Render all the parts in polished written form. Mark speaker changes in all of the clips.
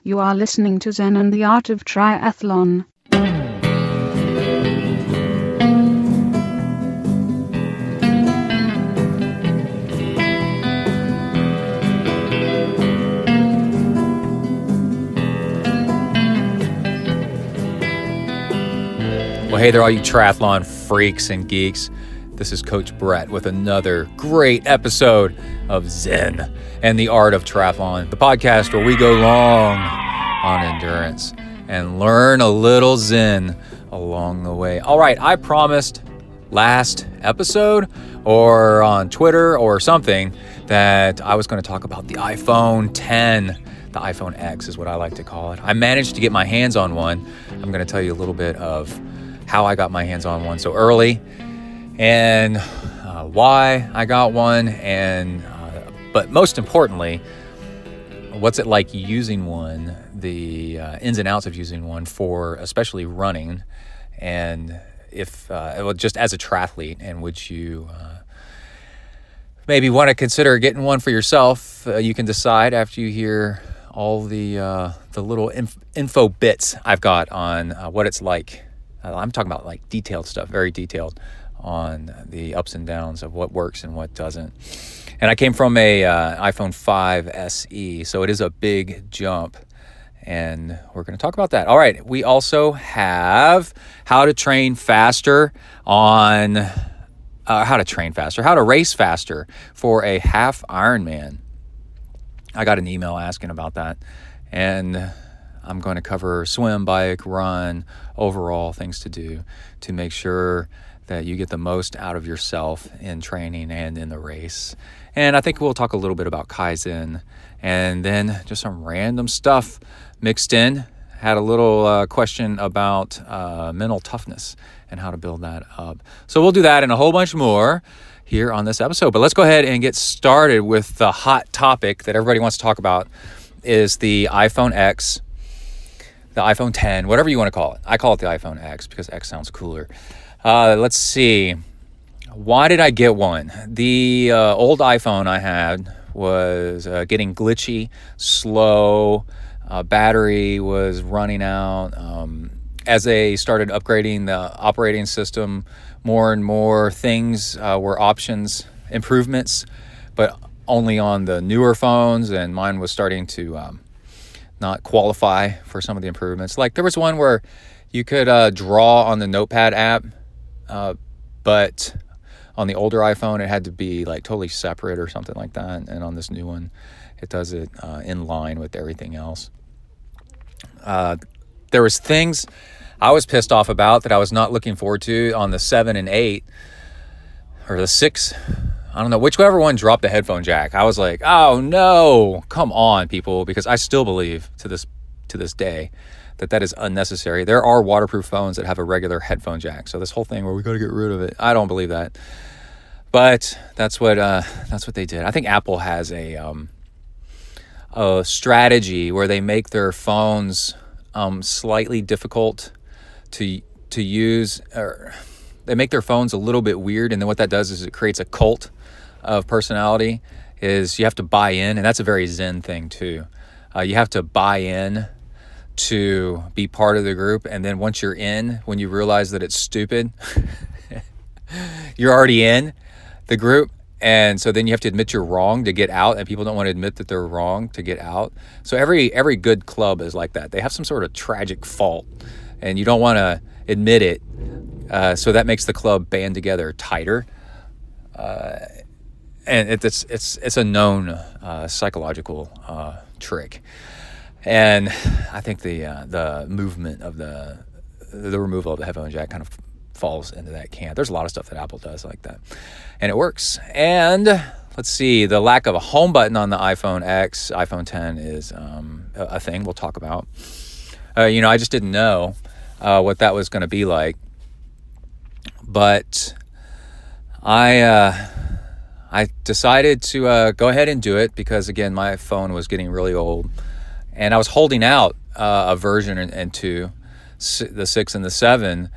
Speaker 1: You are listening to Zen and the Art of Triathlon.
Speaker 2: Well, hey there, all you triathlon freaks and geeks. This is Coach Brett with another great episode of Zen and the Art of Triathlon, the podcast where we go long on endurance and learn a little Zen along the way. All right, I promised last episode or on Twitter or something that I was going to talk about the iPhone 10. The iPhone X is what I like to call it. I managed to get my hands on one. I'm going to tell you a little bit of how I got my hands on one so early and why I got one, and but most importantly, what's it like using one, the ins and outs of using one for especially running, and if just as a triathlete, and would you maybe want to consider getting one for yourself. You can decide after you hear all the little info bits I've got on what it's like. I'm talking about like detailed stuff, very detailed on the ups and downs of what works and what doesn't. And I came from a iPhone 5 SE, so it is a big jump, and we're going to talk about that. All right, we also have how to train faster on how to race faster for a half Ironman. I got an email asking about that, and I'm going to cover swim, bike, run, overall things to do to make sure that you get the most out of yourself in training and in the race. And I think we'll talk a little bit about Kaizen, and then just some random stuff mixed in. Had a little question about mental toughness and how to build that up. So we'll do that and a whole bunch more here on this episode. But let's go ahead and get started with the hot topic that everybody wants to talk about, is the iPhone X, the iPhone 10, whatever you want to call it. I call it the iPhone X because X sounds cooler. Let's see. Why did I get one? The old iPhone I had was getting glitchy, slow. Battery was running out. As they started upgrading the operating system, more and more things were options, improvements, but only on the newer phones, and mine was starting to not qualify for some of the improvements. Like there was one where you could draw on the Notepad app, but on the older iPhone it had to be like totally separate or something like that, and on this new one it does it in line with everything else. There was things I was pissed off about that I was not looking forward to on the 7 and 8 or the 6. I don't know, whichever one dropped the headphone jack. I was like, oh no, come on people, because I still believe to this day that is unnecessary. There are waterproof phones that have a regular headphone jack. So this whole thing where we got to get rid of it, I don't believe that. But that's what they did. I think Apple has a strategy where they make their phones slightly difficult to use, or they make their phones a little bit weird, and then what that does is it creates a cult of personality. Is you have to buy in, and that's a very Zen thing too. You have to buy in to be part of the group, and then once you're in, when you realize that it's stupid, you're already in the group. And so then you have to admit you're wrong to get out, and people don't want to admit that they're wrong to get out. So every good club is like that. They have some sort of tragic fault, and you don't want to admit it. So that makes the club band together tighter. And it's a known psychological trick. And I think the movement of the removal of the headphone jack kind of falls into that camp. There's a lot of stuff that Apple does like that, and it works. And let's see, the lack of a home button on the iPhone X, iPhone 10 is a thing we'll talk about. I just didn't know what that was going to be like, but I decided to go ahead and do it because, again, my phone was getting really old, and I was holding out a version into the 6 and the 7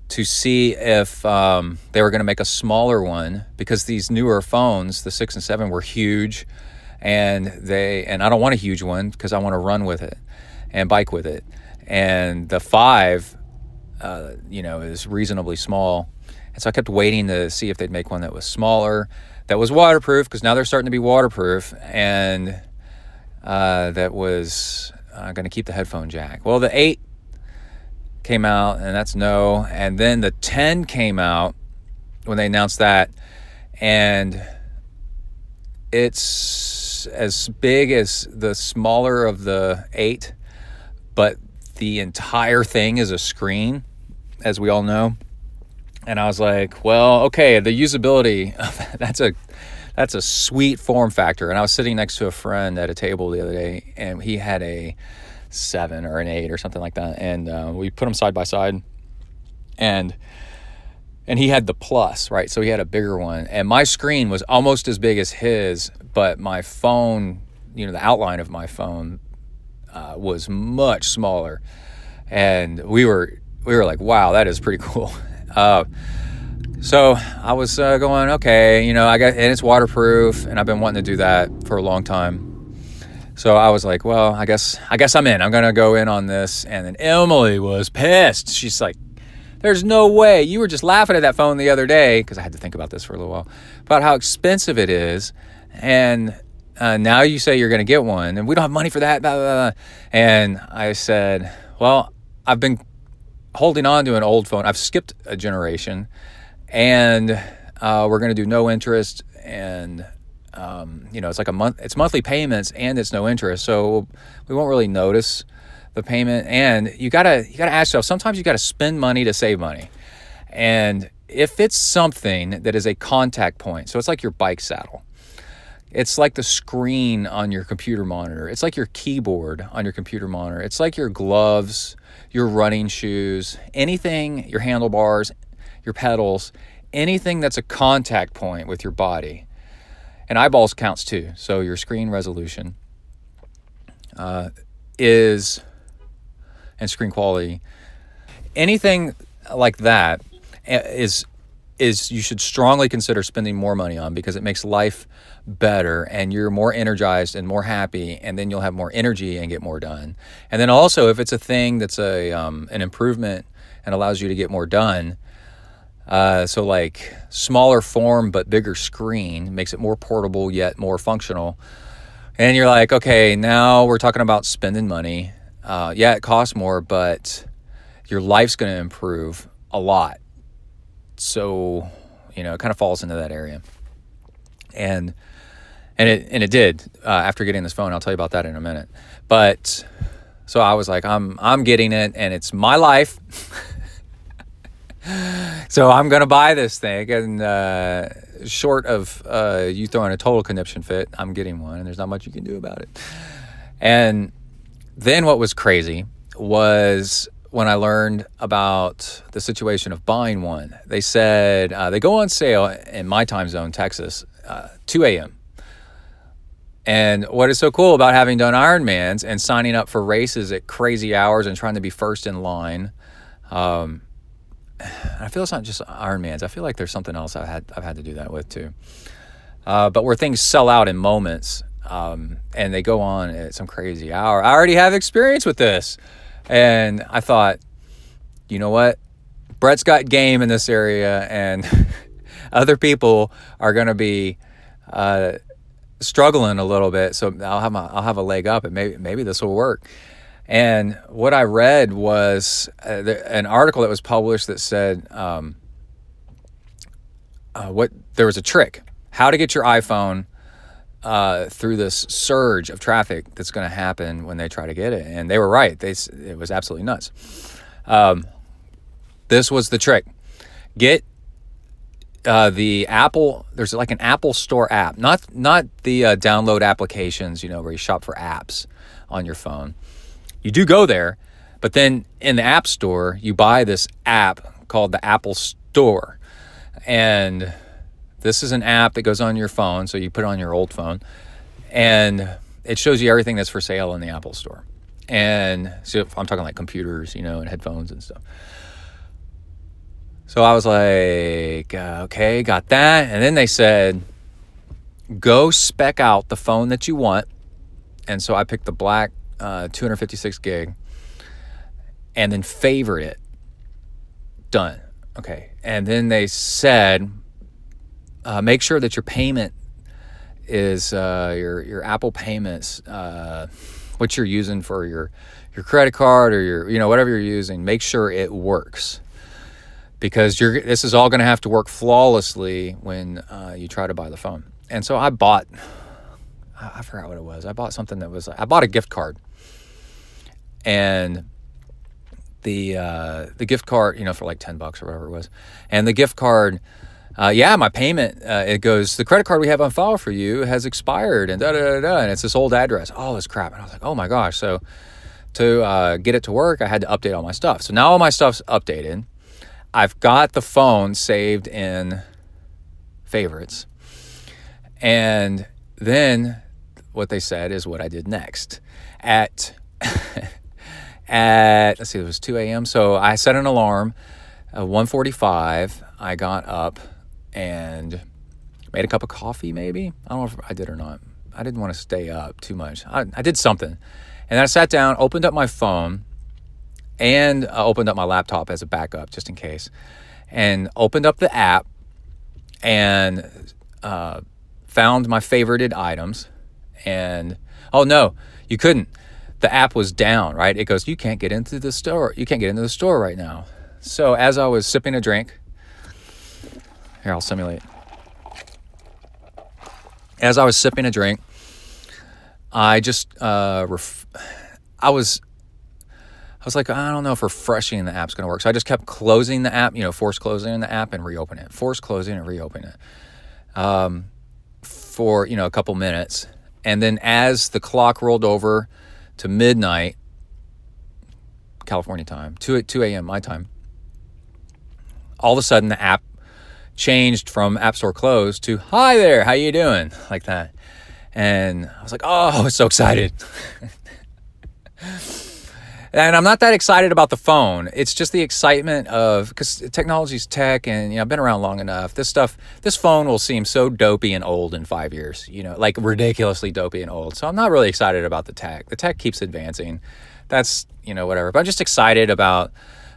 Speaker 2: to see if they were going to make a smaller one, because these newer phones, the 6 and 7, were huge, and I don't want a huge one because I want to run with it. and bike with it. And the 5, is reasonably small. And so I kept waiting to see if they'd make one that was smaller, that was waterproof, because now they're starting to be waterproof, and that was going to keep the headphone jack. Well, the 8 came out, and that's no. And then the 10 came out when they announced that, and it's as big as the smaller of the 8, but the entire thing is a screen, as we all know. And I was like, well, okay, the usability, that's a sweet form factor. And I was sitting next to a friend at a table the other day, and he had a 7 or an 8 or something like that. And we put them side by side, and he had the Plus, right? So he had a bigger one. And my screen was almost as big as his, but my phone, the outline of my phone was much smaller. And we were like, wow, that is pretty cool. So I was going, okay, and it's waterproof, and I've been wanting to do that for a long time. So I was like, well, I guess I'm in. I'm going to go in on this. And then Emily was pissed. She's like, there's no way. You were just laughing at that phone the other day, because I had to think about this for a little while, about how expensive it is. And now you say you're going to get one, and we don't have money for that. Blah, blah, blah. And I said, well, I've been holding on to an old phone. I've skipped a generation, and we're going to do no interest. And, it's like it's monthly payments, and it's no interest. So we won't really notice the payment. And you gotta ask yourself, sometimes you gotta spend money to save money. And if it's something that is a contact point, so it's like your bike saddle, it's like the screen on your computer monitor, it's like your keyboard on your computer monitor, it's like your gloves, your running shoes, anything, your handlebars, your pedals, anything that's a contact point with your body. And eyeballs counts too. So your screen resolution and screen quality, anything like that is you should strongly consider spending more money on, because it makes life better, and you're more energized and more happy, and then you'll have more energy and get more done. And then also, if it's a thing that's an improvement and allows you to get more done, so like smaller form but bigger screen makes it more portable yet more functional. And you're like, okay, now we're talking about spending money. Yeah, it costs more, but your life's going to improve a lot. So, it kind of falls into that area. And it did after getting this phone. I'll tell you about that in a minute. But so I was like, I'm getting it, and it's my life. So I'm going to buy this thing. And short of you throwing a total conniption fit, I'm getting one, and there's not much you can do about it. And then what was crazy was when I learned about the situation of buying one. They said they go on sale in my time zone, Texas, 2 a.m. And what is so cool about having done Ironmans and signing up for races at crazy hours and trying to be first in line, I feel it's not just Ironmans. I feel like there's something else I've had to do that with too. But where things sell out in moments, and they go on at some crazy hour. I already have experience with this. And I thought, you know what? Brett's got game in this area, and other people are going to be struggling a little bit. So I'll have a leg up, and maybe this will work. And what I read was an article that was published that said there was a trick, how to get your iPhone through this surge of traffic that's going to happen when they try to get it. And they were right. It was absolutely nuts. This was the trick. Get the Apple, there's like an Apple Store app, not the download applications, where you shop for apps on your phone. You do go there, but then in the App Store, you buy this app called the Apple Store. And this is an app that goes on your phone, so you put it on your old phone, and it shows you everything that's for sale in the Apple Store. And so I'm talking like computers, and headphones and stuff. So I was like, okay, got that. And then they said, go spec out the phone that you want. And so I picked the black 256 gig, and then favorite it. Done. Okay. And then they said, make sure that your payment is your Apple payments, what you're using for your credit card or your whatever you're using. Make sure it works, because this is all going to have to work flawlessly when you try to buy the phone. And so I forgot what it was. I bought something I bought a gift card, and the gift card, for like $10 or whatever it was, and the gift card. My payment, it goes, the credit card we have on file for you has expired, and and it's this old address, all this crap. And I was like, oh my gosh. So to get it to work, I had to update all my stuff. So now all my stuff's updated. I've got the phone saved in favorites. And then what they said is what I did next. Let's see, it was 2 a.m. So I set an alarm at 1:45. I got up and made a cup of coffee, maybe. I don't know if I did or not. I didn't want to stay up too much. I did something. And then I sat down, opened up my phone, and opened up my laptop as a backup, just in case. And opened up the app and found my favorited items. And, oh no, you couldn't. The app was down, right? It goes, you can't get into the store. You can't get into the store right now. So as I was sipping a drink, here, I'll simulate. As I was sipping a drink, I just, I was like, I don't know if refreshing the app's going to work. So I just kept closing the app, force closing the app and reopen it. Force closing and reopen it for, a couple minutes. And then as the clock rolled over to midnight, California time, 2 a.m. my time, all of a sudden the app changed from App Store closed to, hi there, how you doing? Like that. And I was like, oh, I was so excited. And I'm not that excited about the phone. It's just the excitement of, because technology's tech, and I've been around long enough. This phone will seem so dopey and old in 5 years, like ridiculously dopey and old. So I'm not really excited about the tech. The tech keeps advancing. That's, whatever. But I'm just excited about,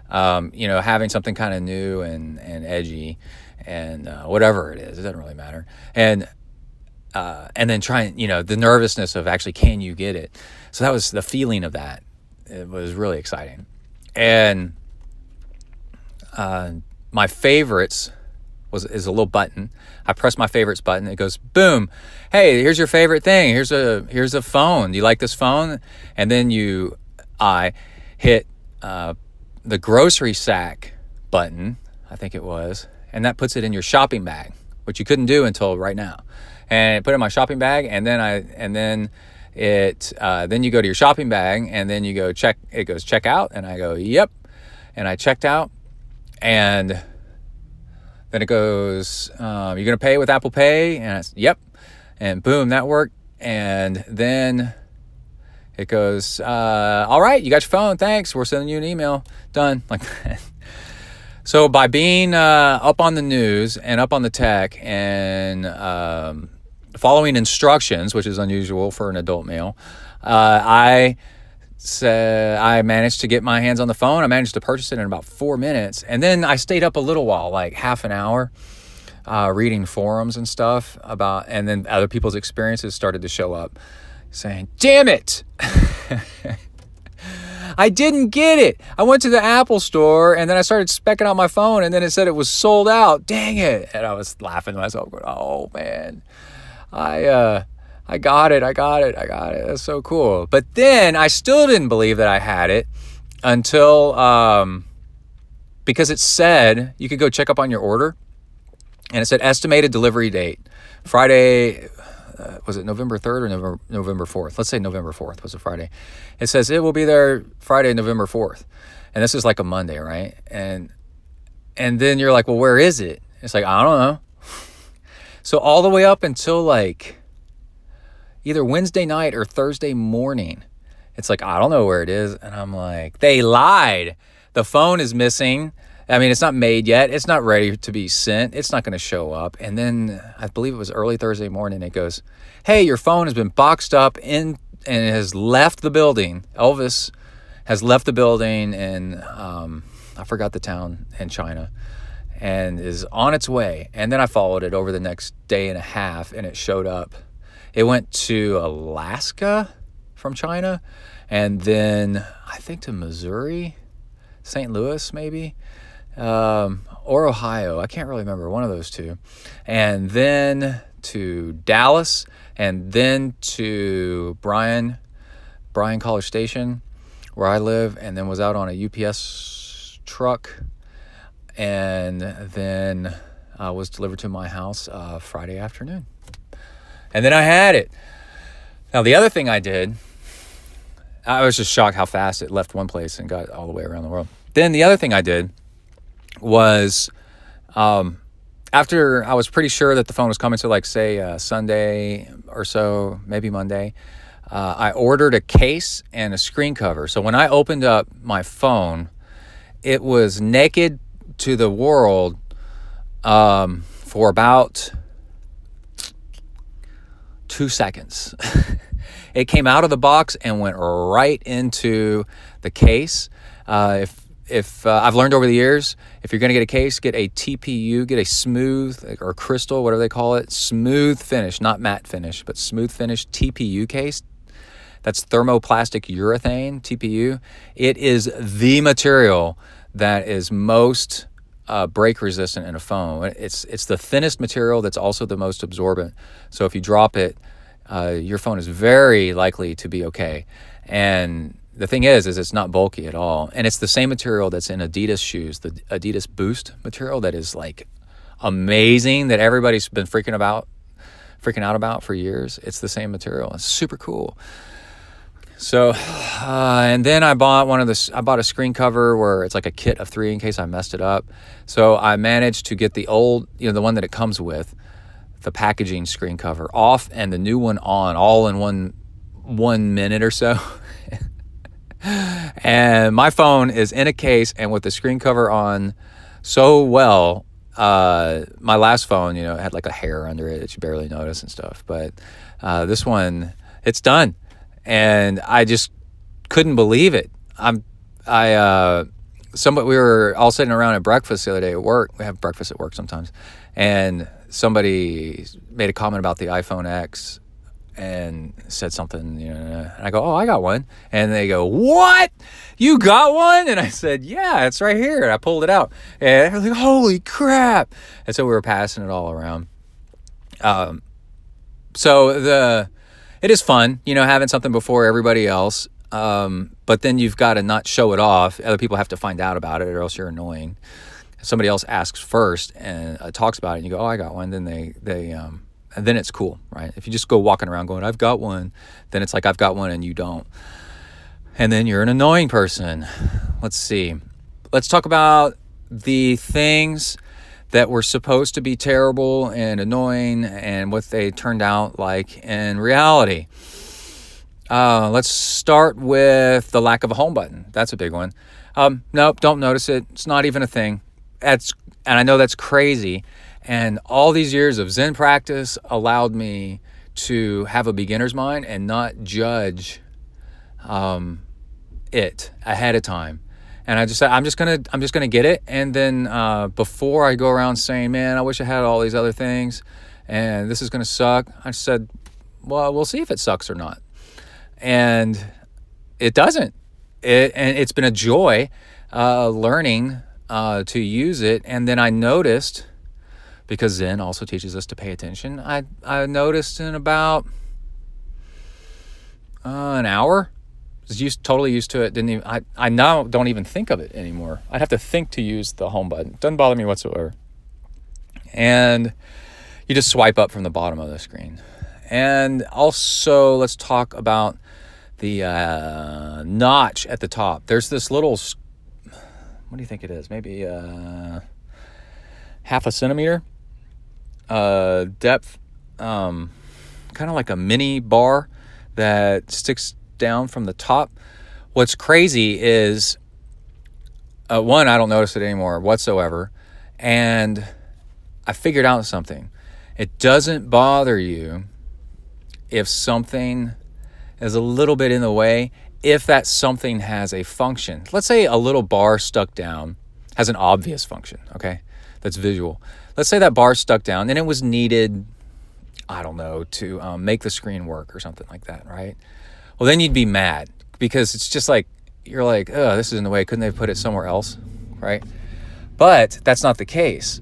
Speaker 2: having something kind of new and edgy and whatever it is. It doesn't really matter. And then trying, the nervousness of actually, can you get it? So that was the feeling of that. It was really exciting. And my favorites is a little button. I press my favorites button. It goes, boom. Hey, here's your favorite thing. Here's a phone. Do you like this phone? And then I hit the grocery sack button, I think it was, and that puts it in your shopping bag, which you couldn't do until right now. And it put it in my shopping bag, and then you go to your shopping bag, and then you go check. It goes check out, and I go yep, and I checked out, and then it goes you're gonna pay with Apple Pay, and I said yep, and boom, that worked. And then it goes all right, you got your phone, thanks, we're sending you an email, done, like that. So by being up on the news and up on the tech and following instructions, which is unusual for an adult male, I managed to get my hands on the phone. I managed to purchase it in about 4 minutes. And then I stayed up a little while, like half an hour, reading forums and stuff and then other people's experiences started to show up saying, damn it. I didn't get it. I went to the Apple store and then I started specking out my phone and then it said it was sold out. Dang it. And I was laughing to myself going, oh man, I got it. That's so cool. But then I still didn't believe that I had it until, because it said you could go check up on your order and it said estimated delivery date, Friday, was it November 3rd or November 4th? Let's say November 4th was a Friday. It says it will be there Friday, November 4th. And this is like a Monday, right? And then you're like, well, where is it? It's like, I don't know. So all the way up until like either Wednesday night or Thursday morning, it's like, I don't know where it is. And I'm like, they lied. The phone is missing. I mean, it's not made yet. It's not ready to be sent. It's not going to show up. And then I believe it was early Thursday morning. It goes, hey, your phone has been boxed up in and has left the building. Elvis has left the building in, I forgot the town in China, and is on its way. And then I followed it over the next day and a half, and it showed up. It went to Alaska from China, and then I think to Missouri, St. Louis maybe, or Ohio. I can't really remember, one of those two. And then to Dallas, and then to Bryan College Station, where I live, and then was out on a UPS truck, and then was delivered to my house Friday afternoon. And then I had it. Now, the other thing I did, I was just shocked how fast it left one place and got all the way around the world. Then the other thing I did was, after I was pretty sure that the phone was coming to, like, say, Sunday or so, maybe Monday, I ordered a case and a screen cover. So when I opened up my phone, it was naked to the world for about 2 seconds. It came out of the box and went right into the case. If I've learned over the years, if you're going to get a case, get a TPU, get a smooth or crystal, whatever they call it, smooth finish, not matte finish, but smooth finish TPU case. That's thermoplastic urethane, TPU. It is the material that is most break resistant in a phone. It's the thinnest material that's also the most absorbent. So if you drop it, your phone is very likely to be okay. And the thing is it's not bulky at all. And it's the same material that's in Adidas shoes, the Adidas Boost material that is like amazing, that everybody's been freaking out about for years. It's the same material. It's super cool. So, and then I bought a screen cover where it's like a kit of 3 in case I messed it up. So I managed to get the old, the one that it comes with, the packaging screen cover off and the new one on, all in one minute or so. And my phone is in a case and with the screen cover on so well. My last phone, had like a hair under it that you barely notice and stuff. But this one, it's done. And I just couldn't believe it. We were all sitting around at breakfast the other day at work. We have breakfast at work sometimes. And somebody made a comment about the iPhone X and said something, and I go, "Oh, I got one." And they go, "What? You got one?" And I said, "Yeah, it's right here." And I pulled it out. And I was like, "Holy crap." And so we were passing it all around. It is fun, having something before everybody else. But then you've got to not show it off. Other people have to find out about it, or else you're annoying. If somebody else asks first and talks about it, and you go, "Oh, I got one," then and then it's cool, right? If you just go walking around going, "I've got one," then it's like, "I've got one," and you don't. And then you're an annoying person. Let's see. Let's talk about the things that were supposed to be terrible and annoying and what they turned out like in reality. Let's start with the lack of a home button. That's a big one. Nope, don't notice it. It's not even a thing. And I know that's crazy. And all these years of Zen practice allowed me to have a beginner's mind and not judge it ahead of time. And I just said, I'm just gonna get it. And then before I go around saying, "Man, I wish I had all these other things, and this is gonna suck," I said, "Well, we'll see if it sucks or not." And it doesn't. And it's been a joy learning to use it. And then I noticed, because Zen also teaches us to pay attention, I noticed in about an hour. Was totally used to it. Didn't even. I now don't even think of it anymore. I'd have to think to use the home button. Doesn't bother me whatsoever. And you just swipe up from the bottom of the screen. And also, let's talk about the notch at the top. There's this little. What do you think it is? Maybe half a centimeter depth. Kind of like a mini bar that sticks down from the top. What's crazy is one, I don't notice it anymore whatsoever, and I figured out something. It doesn't bother you if something, is a little bit in the way if that something has a function. Let's say a little bar stuck down has an obvious function, okay, that's visual. Let's say that bar stuck down and it was needed, I don't know, to make the screen work or something like that, right? Well, then you'd be mad because it's just like, you're like, oh, this is in the way. Couldn't they put it somewhere else, right? But that's not the case.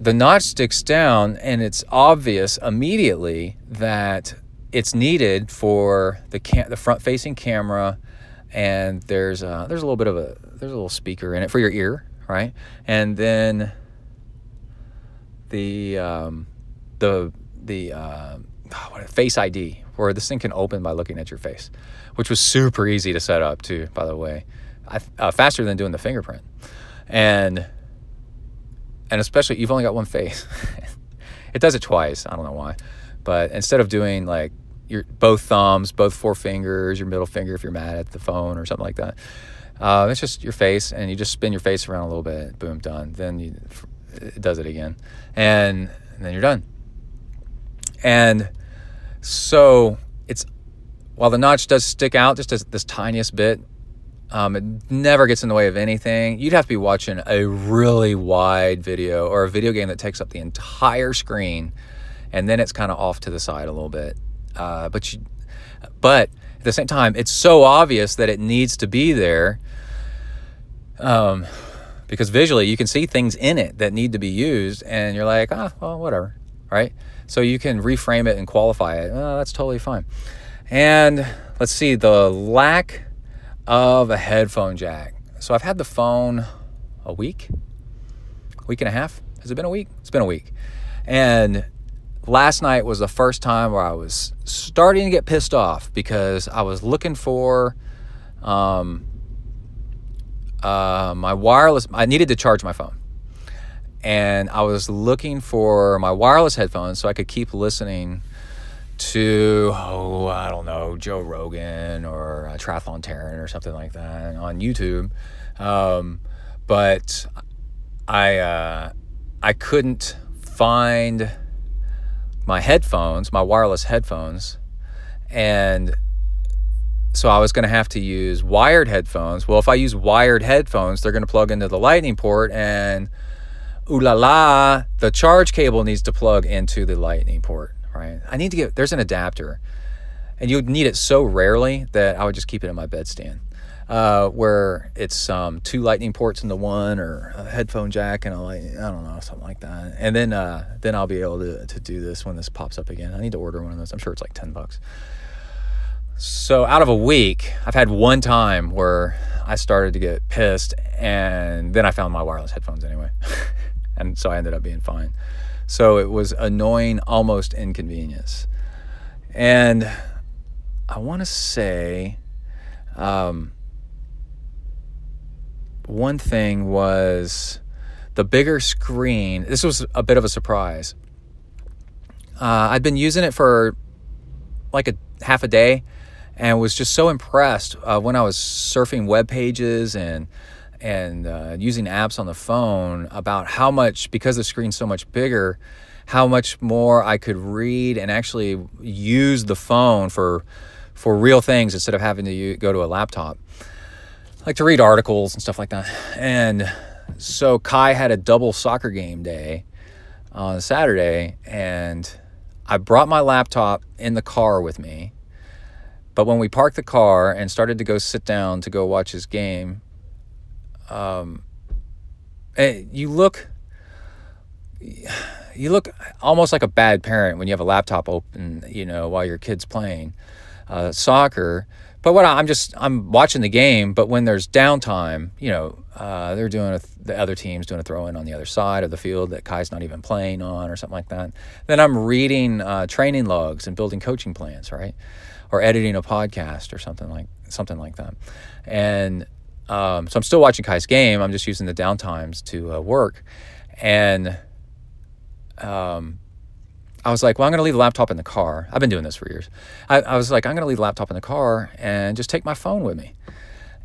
Speaker 2: The notch sticks down and it's obvious immediately that it's needed for the front-facing camera, and there's a little speaker in it for your ear, right? And then the Face ID, where this thing can open by looking at your face, which was super easy to set up too, by the way, faster than doing the fingerprint, and especially you've only got one face. It does it twice. I don't know why, but instead of doing like your both thumbs, both forefingers, your middle finger if you're mad at the phone or something like that, it's just your face, and you just spin your face around a little bit. Boom, done. Then it does it again, and then you're done. And so while the notch does stick out just as this tiniest bit, it never gets in the way of anything. You'd have to be watching a really wide video or a video game that takes up the entire screen, and then it's kind of off to the side a little bit. But at the same time, it's so obvious that it needs to be there, because visually you can see things in it that need to be used, and you're like, well, whatever, right? So you can reframe it and qualify it. Oh, that's totally fine. And let's see, the lack of a headphone jack. So I've had the phone a week and a half. Has it been a week? It's been a week. And last night was the first time where I was starting to get pissed off because I was looking for my wireless. I needed to charge my phone, and I was looking for my wireless headphones so I could keep listening to, I don't know, Joe Rogan or Triathlon Terran or something like that on YouTube. But I couldn't find my headphones, my wireless headphones, and so I was going to have to use wired headphones. Well, if I use wired headphones, they're going to plug into the lightning port, and ooh la la, the charge cable needs to plug into the lightning port, right? There's an adapter, and you would need it so rarely that I would just keep it in my bedstand, where it's 2 lightning ports into one, or a headphone jack and I don't know, something like that. And then I'll be able to do this when this pops up again. I need to order one of those. I'm sure it's like $10. So out of a week, I've had one time where I started to get pissed, and then I found my wireless headphones anyway. And so I ended up being fine. So it was annoying, almost inconvenience. And I want to say, one thing was the bigger screen. This was a bit of a surprise. I'd been using it for like a half a day, and was just so impressed when I was surfing web pages and using apps on the phone about how much, because the screen's so much bigger, how much more I could read and actually use the phone for real things instead of having to go to a laptop, like to read articles and stuff like that. And so Kai had a double soccer game day on Saturday, and I brought my laptop in the car with me. But when we parked the car and started to go sit down to go watch his game, you look almost like a bad parent when you have a laptop open, while your kid's playing soccer. But I'm watching the game, but when there's downtime, they're doing the other team's doing a throw in on the other side of the field that Kai's not even playing on or something like that. Then I'm reading training logs and building coaching plans, right? Or editing a podcast or something like that. And so I'm still watching Kai's game. I'm just using the downtimes to work. And I was like, well, I'm going to leave the laptop in the car. I've been doing this for years. I was like, I'm going to leave the laptop in the car and just take my phone with me.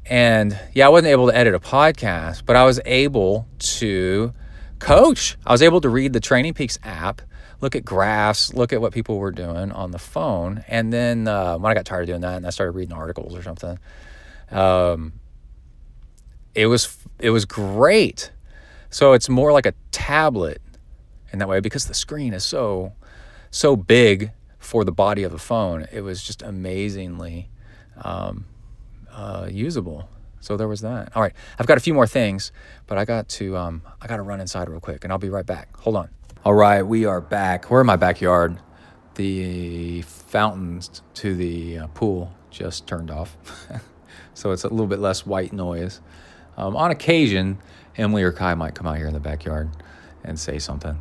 Speaker 2: And yeah, I wasn't able to edit a podcast, but I was able to coach. I was able to read the Training Peaks app, look at graphs, look at what people were doing on the phone. And then when I got tired of doing that and I started reading articles or something, it was great. So it's more like a tablet in that way because the screen is so big for the body of the phone. It was just amazingly usable. So there was that. All right, I've got a few more things, but I got to run inside real quick, and I'll be right back. Hold on. All right, we are back. We're in my backyard. The fountains to the pool just turned off, so it's a little bit less white noise. On occasion, Emily or Kai might come out here in the backyard and say something,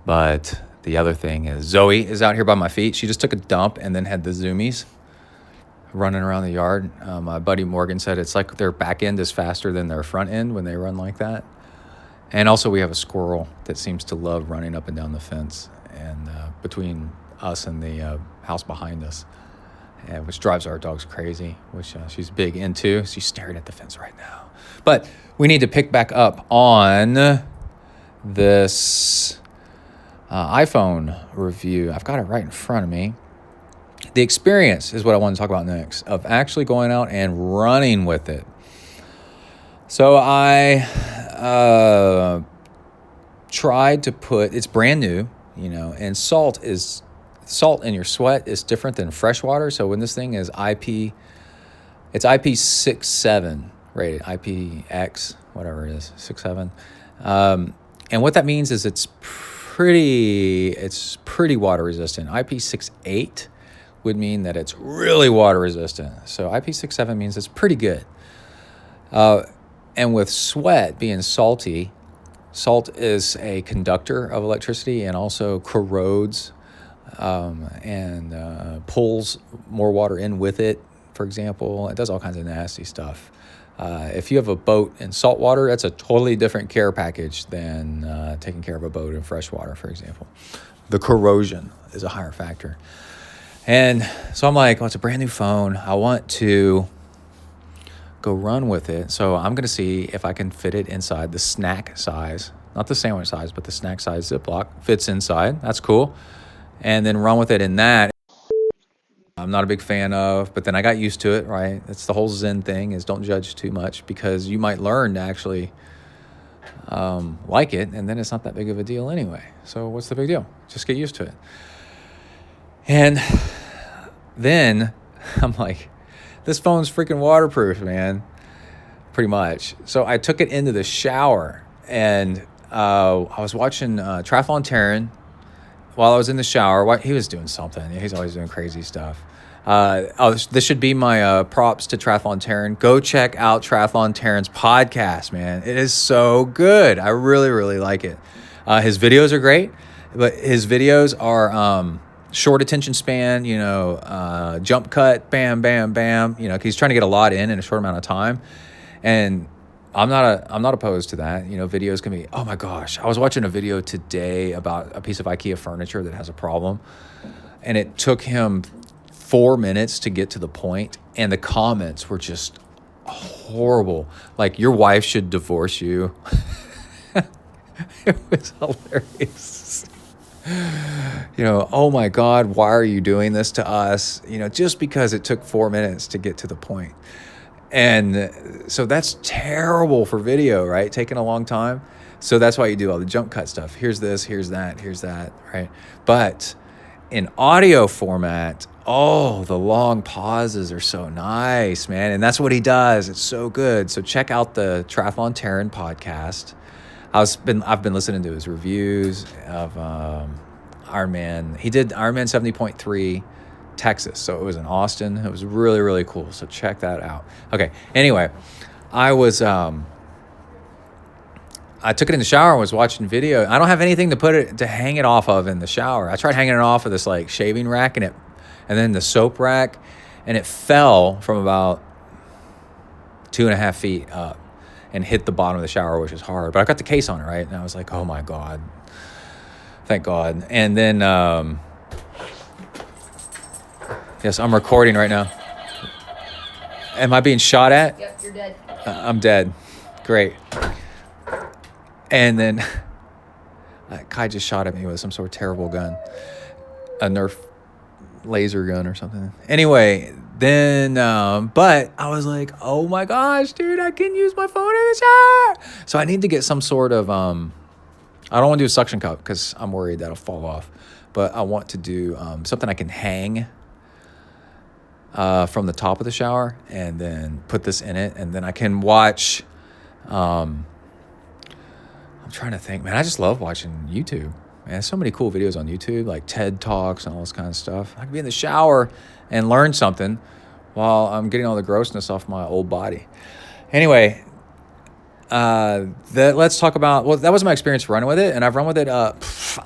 Speaker 2: but the other thing is Zoe is out here by my feet. She just took a dump and then had the zoomies running around the yard. My buddy Morgan said it's like their back end is faster than their front end when they run like that. And also we have a squirrel that seems to love running up and down the fence and between us and the house behind us, which drives our dogs crazy, which she's big into. She's staring at the fence right now. But we need to pick back up on this iPhone review. I've got it right in front of me. The experience is what I want to talk about next, of actually going out and running with it. So I tried to put, it's brand new, and salt in your sweat is different than fresh water. So when this thing is it's IP67 rated, IPX, whatever it is, 67. And what that means is it's pretty water resistant. IP68 would mean that it's really water resistant. So IP67 means it's pretty good. And with sweat being salty, salt is a conductor of electricity and also corrodes and pulls more water in with it, for example. It does all kinds of nasty stuff. If you have a boat in salt water, that's a totally different care package than taking care of a boat in fresh water, for example. The corrosion is a higher factor. And so I'm like, well, it's a brand new phone. I want to go run with it. So I'm going to see if I can fit it inside the snack size, not the sandwich size, but the snack size Ziploc fits inside. That's cool. And then run with it in that. I'm not a big fan of, but then I got used to it, right? It's the whole Zen thing, is don't judge too much, because you might learn to actually like it, and then it's not that big of a deal anyway. So what's the big deal? Just get used to it. And then I'm like, this phone's freaking waterproof, man, pretty much. So I took it into the shower, and I was watching Triathlon Taryn while I was in the shower. He was doing something. He's always doing crazy stuff. This should be my props to Triathlon Taryn. Go check out Triathlon Taryn's podcast, man. It is so good. I really, really like it. His videos are great, but his videos are short attention span, jump cut, bam, bam, bam, 'cause he's trying to get a lot in a short amount of time. And I'm not opposed to that. Videos can be, oh my gosh, I was watching a video today about a piece of IKEA furniture that has a problem, and it took him 4 minutes to get to the point, and the comments were just horrible. Like, your wife should divorce you. It was hilarious. Oh my God, why are you doing this to us? Just because it took 4 minutes to get to the point. And so that's terrible for video, right? Taking a long time. So that's why you do all the jump cut stuff. Here's this, here's that, right? But in audio format, the long pauses are so nice, man. And that's what he does. It's so good. So check out the Triathlon Taryn podcast. I've been listening to his reviews of Ironman. He did Ironman 70.3 Texas. So it was in Austin. It was really, really cool. So check that out. Okay. Anyway, I took it in the shower and was watching video. I don't have anything to hang it off of in the shower. I tried hanging it off of this like shaving rack and then the soap rack, and it fell from about 2.5 feet up and hit the bottom of the shower, which is hard. But I got the case on it, right? And I was like, oh my God. Thank God. And then, yes, I'm recording right now. Am I being shot at?
Speaker 3: Yep, you're dead.
Speaker 2: I'm dead. Great. And then Kai just shot at me with some sort of terrible gun, a Nerf laser gun or something. Anyway, then, but I was like, oh my gosh, dude, I can use my phone in the shower. So I need to get some sort of, I don't want to do a suction cup because I'm worried that'll fall off. But I want to do something I can hang from the top of the shower and then put this in it. And then I can watch, I'm trying to think, man, I just love watching YouTube. Man, there's so many cool videos on YouTube, like TED Talks and all this kind of stuff. I can be in the shower and learn something while I'm getting all the grossness off my old body. Anyway, let's talk about, well, that was my experience running with it, and I've run with it, I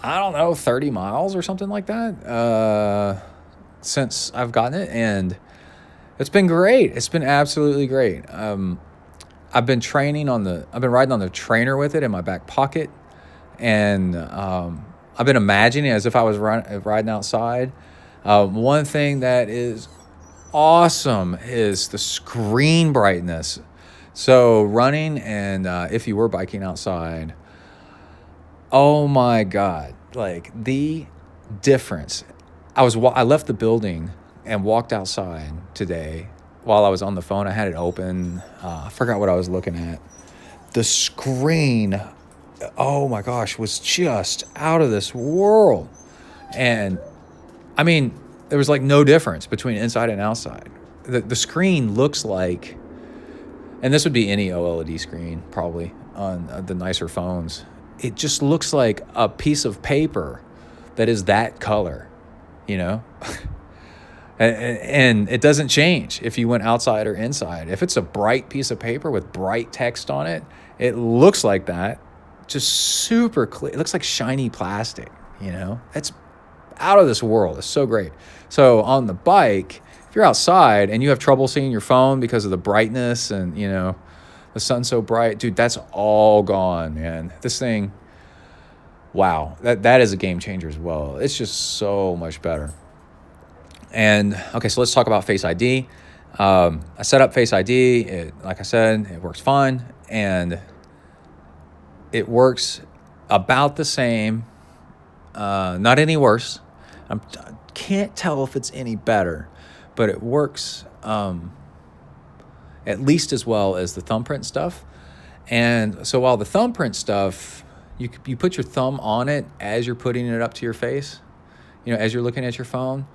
Speaker 2: don't know, 30 miles or something like that, since I've gotten it, and it's been great. It's been absolutely great. I've been riding on the trainer with it in my back pocket, and I've been imagining as if I was riding outside. One thing that is awesome is the screen brightness. So running and if you were biking outside, oh my God, like the difference. I left the building and walked outside today while I was on the phone. I had it open. I forgot what I was looking at. The screen, oh my gosh, was just out of this world. And I mean, there was like no difference between inside and outside. The screen looks like, and this would be any OLED screen probably on the nicer phones. It just looks like a piece of paper that is that color, you know? And it doesn't change if you went outside or inside. If it's a bright piece of paper with bright text on it, it looks like that. Just super clear. It looks like shiny plastic, you know? It's out of this world. It's so great. So on the bike, if you're outside and you have trouble seeing your phone because of the brightness and, you know, the sun's so bright, dude, that's all gone, man. This thing, wow, that is a game changer as well. It's just so much better. And, okay, so let's talk about Face ID. I set up Face ID. Like I said, it works fine. And it works about the same, not any worse. I can't tell if it's any better, but it works at least as well as the thumbprint stuff. And so while the thumbprint stuff, you put your thumb on it as you're putting it up to your face, you know, as you're looking at your phone.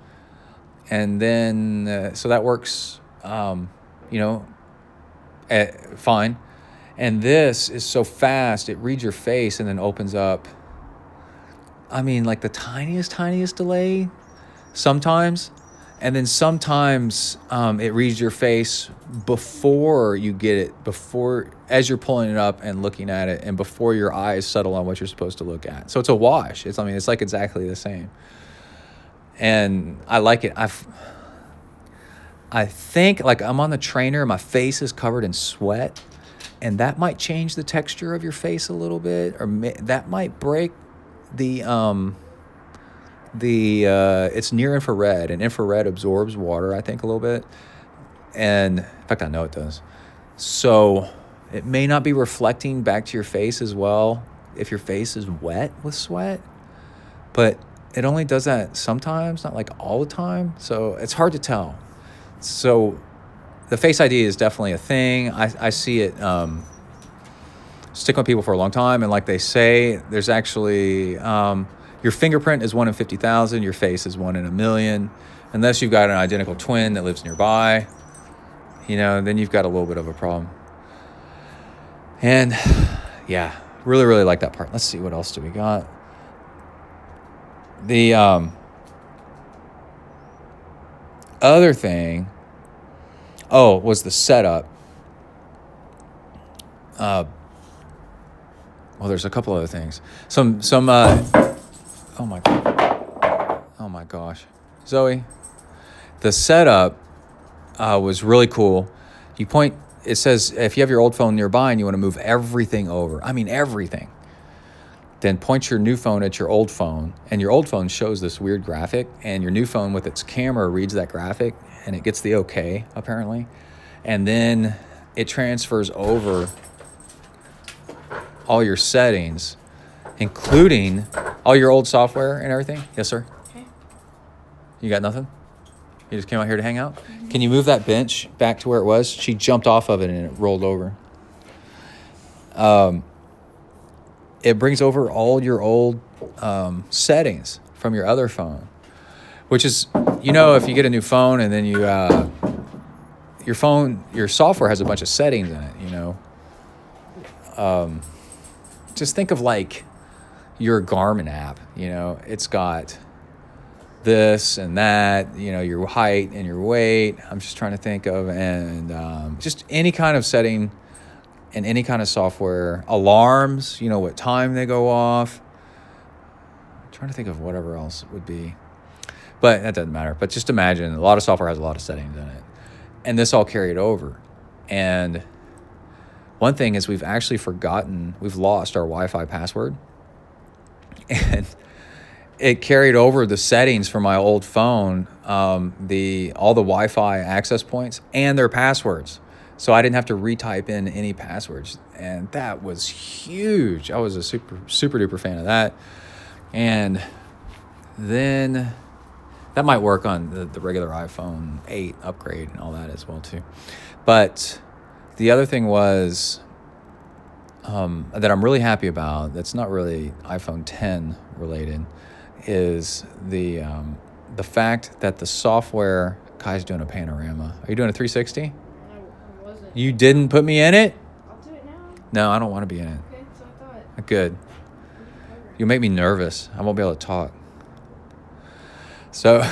Speaker 2: And then, so that works, you know, fine. And this is so fast, it reads your face and then opens up. I mean, like the tiniest delay sometimes. And then sometimes it reads your face before you get it, as you're pulling it up and looking at it, and before your eyes settle on what you're supposed to look at. So it's a wash. It's like exactly the same. And I like it. I think, like, I'm on the trainer, my face is covered in sweat, and that might change the texture of your face a little bit, or that might break it's near infrared, and infrared absorbs water, I think, a little bit. And in fact, I know it does. So it may not be reflecting back to your face as well if your face is wet with sweat, but it only does that sometimes, not like all the time. So it's hard to tell. So the Face ID is definitely a thing. I see it stick with people for a long time. And like they say, there's actually, your fingerprint is 1 in 50,000. Your face is 1 in 1,000,000. Unless you've got an identical twin that lives nearby, you know, then you've got a little bit of a problem. And yeah, really, really like that part. Let's see, what else do we got? The other thing, was the setup. Well, there's a couple other things. Oh my gosh, Zoe. The setup was really cool. It says if you have your old phone nearby and you want to move everything over, I mean everything, then point your new phone at your old phone, and your old phone shows this weird graphic, and your new phone with its camera reads that graphic, and it gets the okay, apparently. And then it transfers over all your settings. including all your old software and everything. Yes, sir?
Speaker 3: Okay.
Speaker 2: You got nothing? You just came out here to hang out? Mm-hmm. Can you move that bench back to where it was? She jumped off of it and it rolled over. It brings over all your old settings from your other phone, which is, if you get a new phone and then your software has a bunch of settings in it, just think of like your Garmin app, it's got this and that, your height and your weight. I'm just trying to think of, and just any kind of setting and any kind of software, alarms, what time they go off. I'm trying to think of whatever else it would be, but that doesn't matter. But just imagine a lot of software has a lot of settings in it, and this all carried over. And one thing is we've lost our Wi-Fi password, and it carried over the settings from my old phone, all the Wi-Fi access points and their passwords. So I didn't have to retype in any passwords. And that was huge. I was a super, super duper fan of that. And then that might work on the regular iPhone 8 upgrade and all that as well too. But the other thing was that I'm really happy about, that's not really iPhone 10 related, is the fact that the software. Kai's doing a panorama. Are you doing a 360?
Speaker 3: I wasn't.
Speaker 2: You didn't put me in it?
Speaker 3: I'll do it now.
Speaker 2: No, I don't want to be in it.
Speaker 3: Okay, so I thought.
Speaker 2: Good. You make me nervous. I won't be able to talk. So,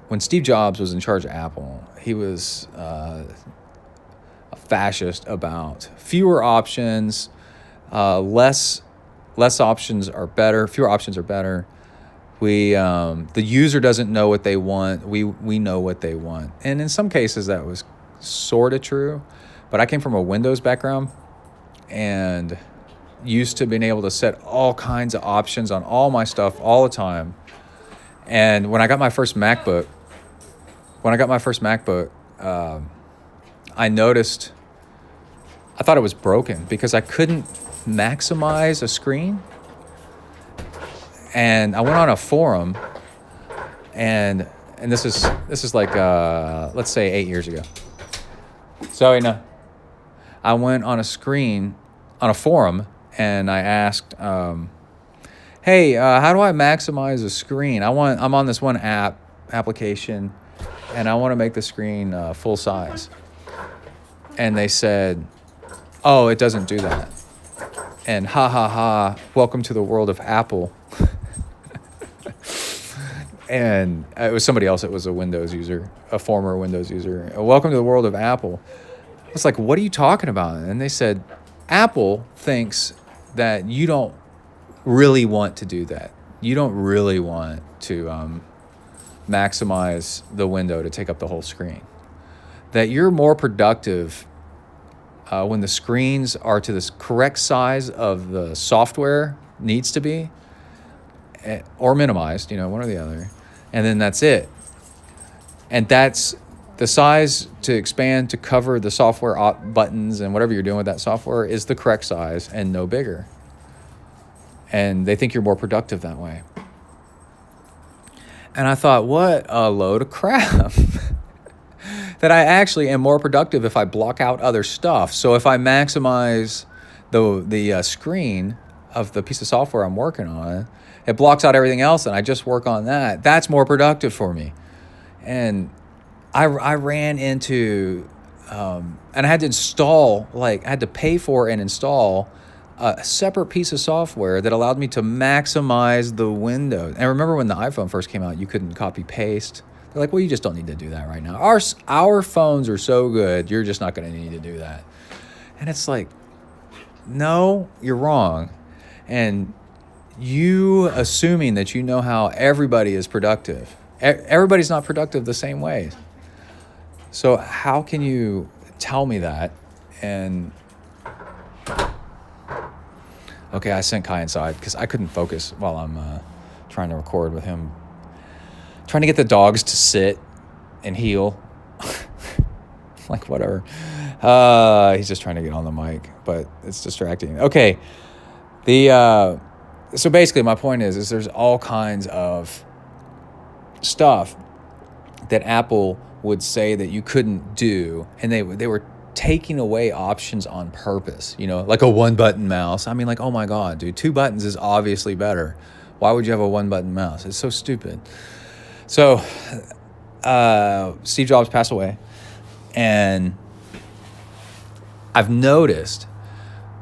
Speaker 2: when Steve Jobs was in charge of Apple, he was a fascist about fewer options, less options are better. Fewer options are better. The user doesn't know what they want. We know what they want. And in some cases that was sort of true, but I came from a Windows background and used to being able to set all kinds of options on all my stuff all the time. And when I got my first MacBook, I noticed, I thought it was broken because I couldn't maximize a screen. And I went on a forum, and this is like let's say 8 years ago. So I went on a forum, and I asked, hey, how do I maximize a screen? I'm on this one application, and I want to make the screen full size. And they said, oh, it doesn't do that. And welcome to the world of Apple. And it was somebody else. It was a Windows user, a former Windows user. Welcome to the world of Apple. I was like, what are you talking about? And they said, Apple thinks that you don't really want to do that. You don't really want to maximize the window to take up the whole screen. That you're more productive when the screens are to the correct size of the software needs to be, or minimized, one or the other. And then that's it. And that's the size to expand to cover the software buttons and whatever you're doing with that software is the correct size and no bigger. And they think you're more productive that way. And I thought, what a load of crap. That I actually am more productive if I block out other stuff. So if I maximize the screen of the piece of software I'm working on, it blocks out everything else, and I just work on that. That's more productive for me. And I ran into, and I had to install, I had to pay for and install a separate piece of software that allowed me to maximize the window. And remember when the iPhone first came out, you couldn't copy paste. They're like, well, you just don't need to do that right now. Our phones are so good, you're just not going to need to do that. And it's like, no, you're wrong. And you assuming that you know how everybody is productive. Everybody's not productive the same way. So how can you tell me that? And okay, I sent Kai inside because I couldn't focus while I'm trying to record with him. Trying to get the dogs to sit and heel. Like, whatever. He's just trying to get on the mic, but it's distracting. Okay. So basically my point is there's all kinds of stuff that Apple would say that you couldn't do, and they were taking away options on purpose, like a one-button mouse. I mean, like, oh my God, dude, 2 buttons is obviously better. Why would you have a one-button mouse? It's so stupid. So Steve Jobs passed away, and I've noticed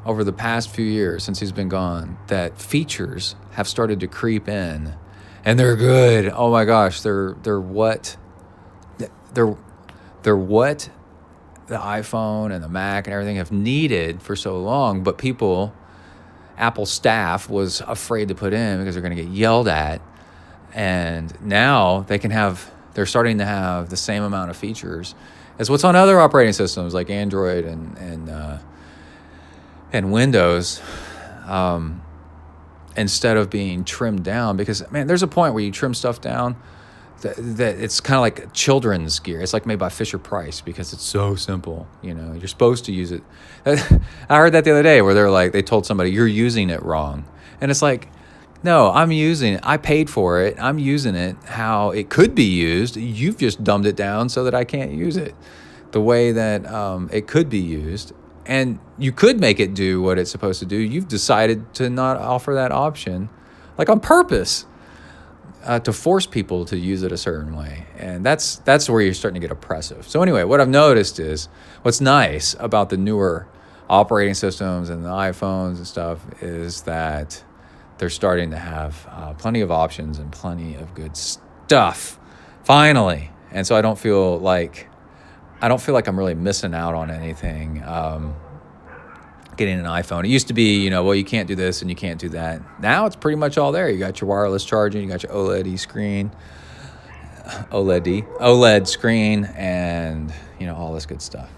Speaker 2: over the past few years since he's been gone that features have started to creep in, and they're good. Oh my gosh, they're what the iPhone and the Mac and everything have needed for so long, but Apple staff was afraid to put in because they're going to get yelled at. And now they're starting to have the same amount of features as what's on other operating systems like Android and Windows, instead of being trimmed down. Because, man, there's a point where you trim stuff down that it's kind of like children's gear. It's like made by Fisher-Price because it's so simple. You're supposed to use it. I heard that the other day where they told somebody, you're using it wrong. And it's like, no, I'm using it. I paid for it. I'm using it how it could be used. You've just dumbed it down so that I can't use it the way that it could be used. And you could make it do what it's supposed to do. You've decided to not offer that option, like on purpose, to force people to use it a certain way. And that's where you're starting to get oppressive. So anyway, what I've noticed is what's nice about the newer operating systems and the iPhones and stuff is that they're starting to have plenty of options and plenty of good stuff, finally. And so I don't feel like I'm really missing out on anything getting an iPhone. It used to be, well, you can't do this and you can't do that. Now it's pretty much all there. You got your wireless charging, you got your OLED screen, and all this good stuff.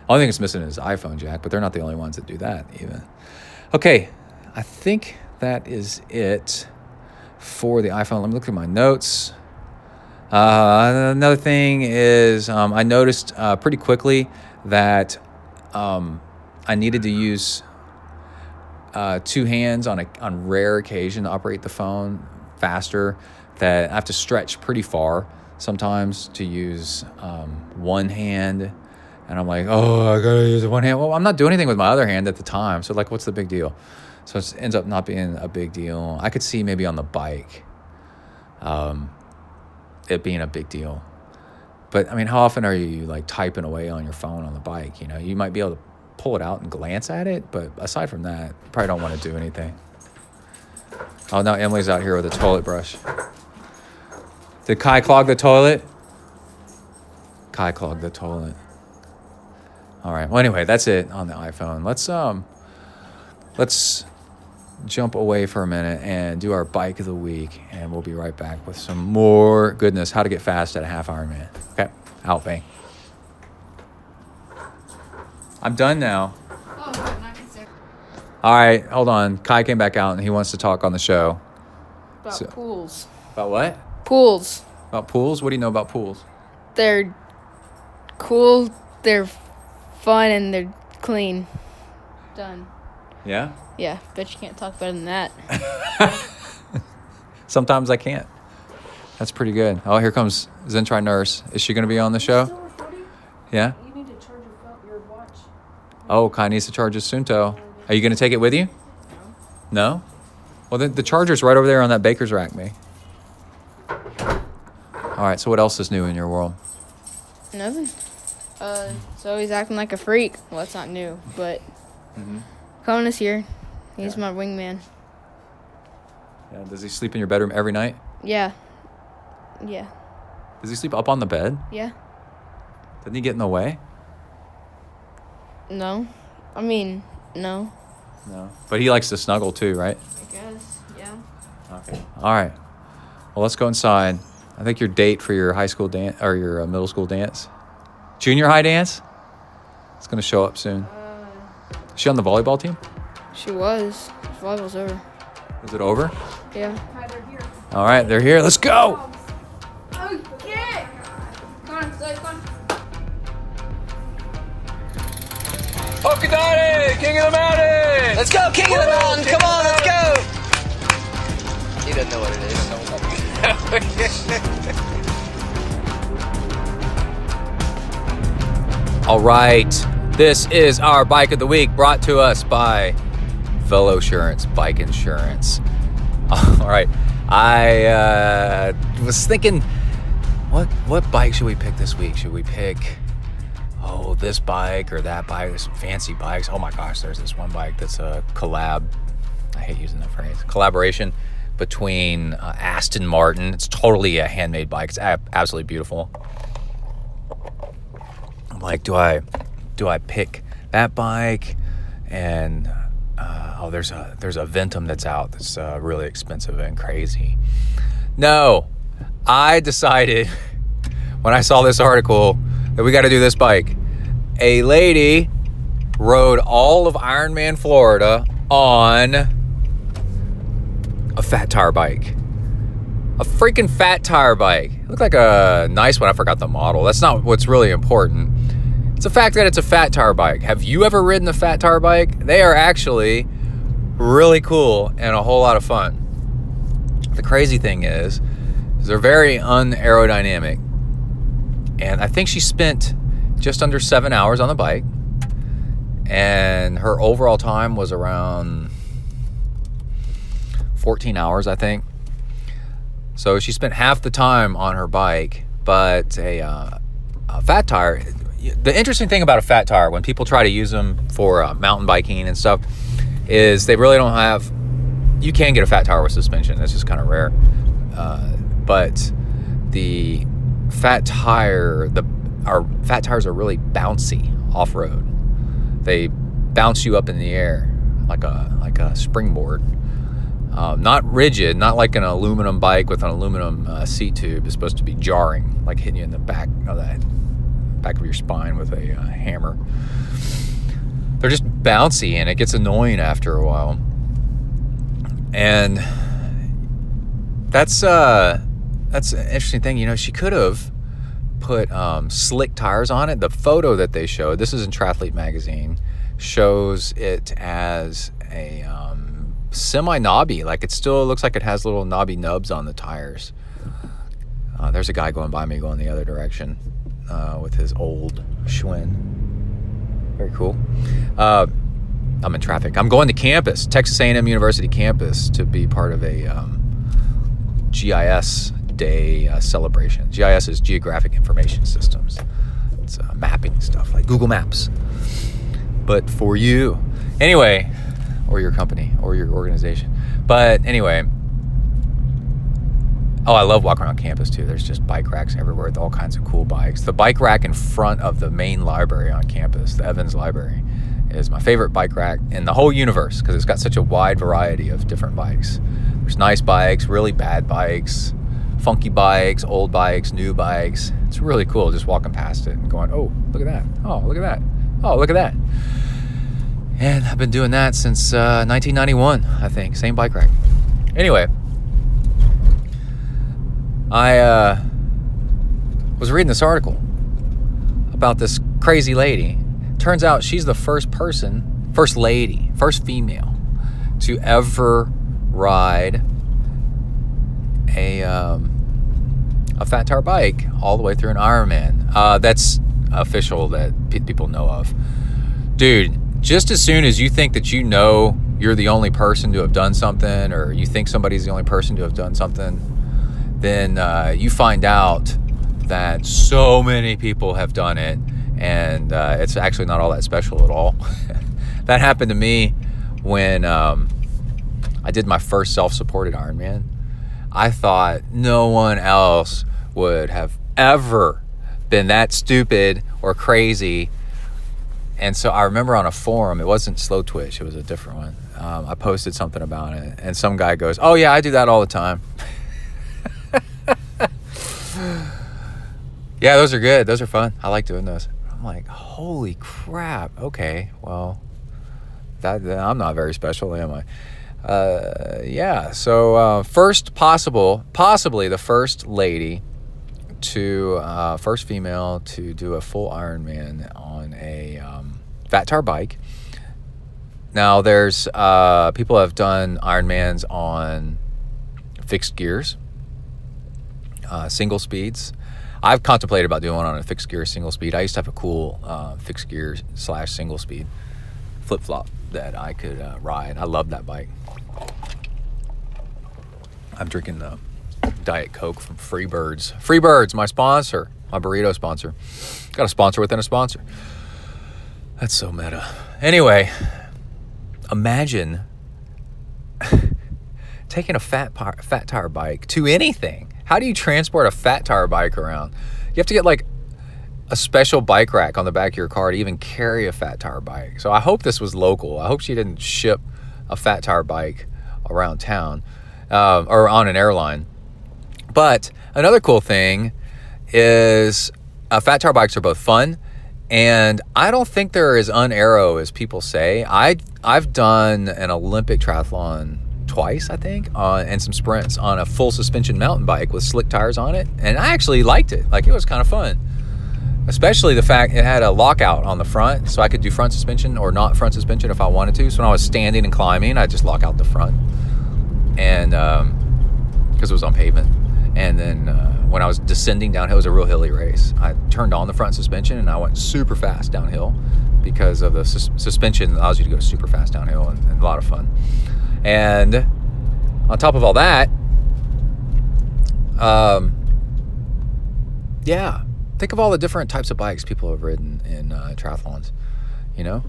Speaker 2: Only thing it's missing is iPhone jack, but they're not the only ones that do that even. Okay, I think that is it for the iPhone. Let me look through my notes. Another thing is I noticed pretty quickly that I needed to use 2 hands on rare occasion to operate the phone faster, that I have to stretch pretty far sometimes to use one hand. And I'm like, oh, I gotta use one hand. Well, I'm not doing anything with my other hand at the time. So what's the big deal? So it ends up not being a big deal. I could see maybe on the bike it being a big deal. But I mean, how often are you typing away on your phone on the bike? You might be able to pull it out and glance at it, but aside from that, you probably don't want to do anything. Oh, now Emily's out here with a toilet brush. Did Kai clog the toilet? Kai clogged the toilet. All right. Well, anyway, that's it on the iPhone. Let's jump away for a minute and do our bike of the week, and we'll be right back with some more goodness. How to get fast at a half Ironman. Okay. Out, bang. I'm done now.
Speaker 3: Oh, good, not concerned.
Speaker 2: All right, hold on. Kai came back out and he wants to talk on the show.
Speaker 3: About pools.
Speaker 2: About what?
Speaker 3: Pools.
Speaker 2: About pools? What do you know about pools?
Speaker 3: They're cool, they're fun, and they're clean. Done.
Speaker 2: Yeah?
Speaker 3: Yeah, bet you can't talk better than that.
Speaker 2: Sometimes I can't. That's pretty good. Oh, here comes ZenTri Nurse. Is she going to be on the show?
Speaker 3: Still recording?
Speaker 2: Yeah?
Speaker 3: You need to charge your watch.
Speaker 2: Oh, Kai needs to charge his Sunto. Are you going to take it with you? No? Well, the charger's right over there on that baker's rack, me. All right, so what else is new in your world?
Speaker 3: Nothing. So he's acting like a freak. Well, that's not new, but Conan is here. He's my wingman.
Speaker 2: Yeah, does he sleep in your bedroom every night?
Speaker 3: Yeah. Yeah.
Speaker 2: Does he sleep up on the bed?
Speaker 3: Yeah.
Speaker 2: Doesn't he get in the way?
Speaker 3: No. I mean, no.
Speaker 2: No. But he likes to snuggle too, right?
Speaker 3: I guess, yeah.
Speaker 2: Okay. All right. Well, let's go inside. I think your date for your high school dance or your middle school dance, junior high dance, it's going to show up soon. Is she on the volleyball team?
Speaker 3: She was. Volleyball's over.
Speaker 2: Is it over?
Speaker 3: Yeah.
Speaker 2: All right, they're here. Let's go.
Speaker 3: Okay. Come on, come on.
Speaker 2: Okadani, King of the Mountain!
Speaker 4: Let's go, King of the Mountain! Come on, let's go! He doesn't know what it is.
Speaker 2: All right, this is our Bike of the Week, brought to us by Velosurance Bike Insurance. All right, I was thinking, what bike should we pick this week? Should we pick, this bike or that bike? There's some fancy bikes. Oh my gosh, there's this one bike that's a collab. I hate using that phrase. Collaboration between Aston Martin. It's totally a handmade bike. It's absolutely beautiful. I'm like, do I pick that bike? And there's a Ventum that's out that's really expensive and crazy. No, I decided when I saw this article that we got to do this bike. A lady rode all of Ironman Florida on a fat tire bike. A freaking fat tire bike. It looked like a nice one. I forgot the model. That's not what's really important. It's the fact that it's a fat tire bike. Have you ever ridden a fat tire bike? They are actually really cool and a whole lot of fun. The crazy thing is they're very unaerodynamic. And I think she spent just under 7 hours on the bike. And her overall time was around 14 hours, I think. So she spent half the time on her bike. But a fat tire, the interesting thing about a fat tire, when people try to use them for mountain biking and stuff, is they really don't have, you can get a fat tire with suspension. That's just kind of rare. But the fat tire, our fat tires are really bouncy off-road. They bounce you up in the air like a springboard. Not rigid, not like an aluminum bike with an aluminum seat tube. It's supposed to be jarring, like hitting you in the back of your spine with a hammer. They're just bouncy, and it gets annoying after a while. And that's an interesting thing. She could have put slick tires on it. The photo that they showed, this is in Triathlete magazine, shows it as a semi-knobby. Like, it still looks like it has little knobby nubs on the tires. There's a guy going by me going the other direction with his old Schwinn. Very cool. I'm in traffic. I'm going to campus, Texas A&M University campus, to be part of a GIS Day celebration. GIS is Geographic Information Systems. It's mapping stuff like Google Maps, but for you. Anyway, or your company or your organization. But anyway, I love walking around campus too. There's just bike racks everywhere with all kinds of cool bikes. The bike rack in front of the main library on campus, the Evans Library, is my favorite bike rack in the whole universe because it's got such a wide variety of different bikes. There's nice bikes, really bad bikes, funky bikes, old bikes, new bikes. It's really cool just walking past it and going, oh, look at that. Oh, look at that. Oh, look at that. And I've been doing that since 1991, I think. Same bike rack. Anyway, I was reading this article about this crazy lady. Turns out she's the first lady, first female to ever ride a fat tire bike all the way through an Ironman. That's official that people know of. Dude, just as soon as you think that you're the only person to have done something, or you think somebody's the only person to have done something, then you find out that so many people have done it, and it's actually not all that special at all. That happened to me when I did my first self-supported Ironman. I thought no one else would have ever been that stupid or crazy. And so I remember on a forum, it wasn't Slow Twitch, it was a different one. I posted something about it, and some guy goes, oh yeah, I do that all the time. Yeah, those are good. Those are fun. I like doing those. I'm like, holy crap. Okay, well, I'm not very special, am I? Yeah, so possibly the first lady first female to do a full Ironman on a fat tire bike. Now there's people have done Ironmans on fixed gears, single speeds. I've contemplated about doing one on a fixed gear single speed. I used to have a cool fixed gear / single speed flip flop that I could ride. I love that bike. I'm drinking the Diet Coke from Freebirds. Freebirds, my sponsor, my burrito sponsor. Got a sponsor within a sponsor. That's so meta. Anyway, imagine taking a fat tire bike to anything. How do you transport a fat tire bike around? You have to get like a special bike rack on the back of your car to even carry a fat tire bike. So I hope this was local. I hope she didn't ship a fat tire bike around town or on an airline. But another cool thing is fat tire bikes are both fun, and I don't think they're as unaero as people say. I've done an Olympic triathlon twice, I think, and some sprints on a full suspension mountain bike with slick tires on it, and I actually liked it. Like, it was kind of fun, especially the fact it had a lockout on the front, so I could do front suspension or not front suspension if I wanted to. So when I was standing and climbing, I'd just lock out the front, and because it was on pavement. And then when I was descending downhill, it was a real hilly race. I turned on the front suspension and I went super fast downhill because of the suspension allows you to go super fast downhill, and a lot of fun. And on top of all that, yeah, think of all the different types of bikes people have ridden in triathlons, you know?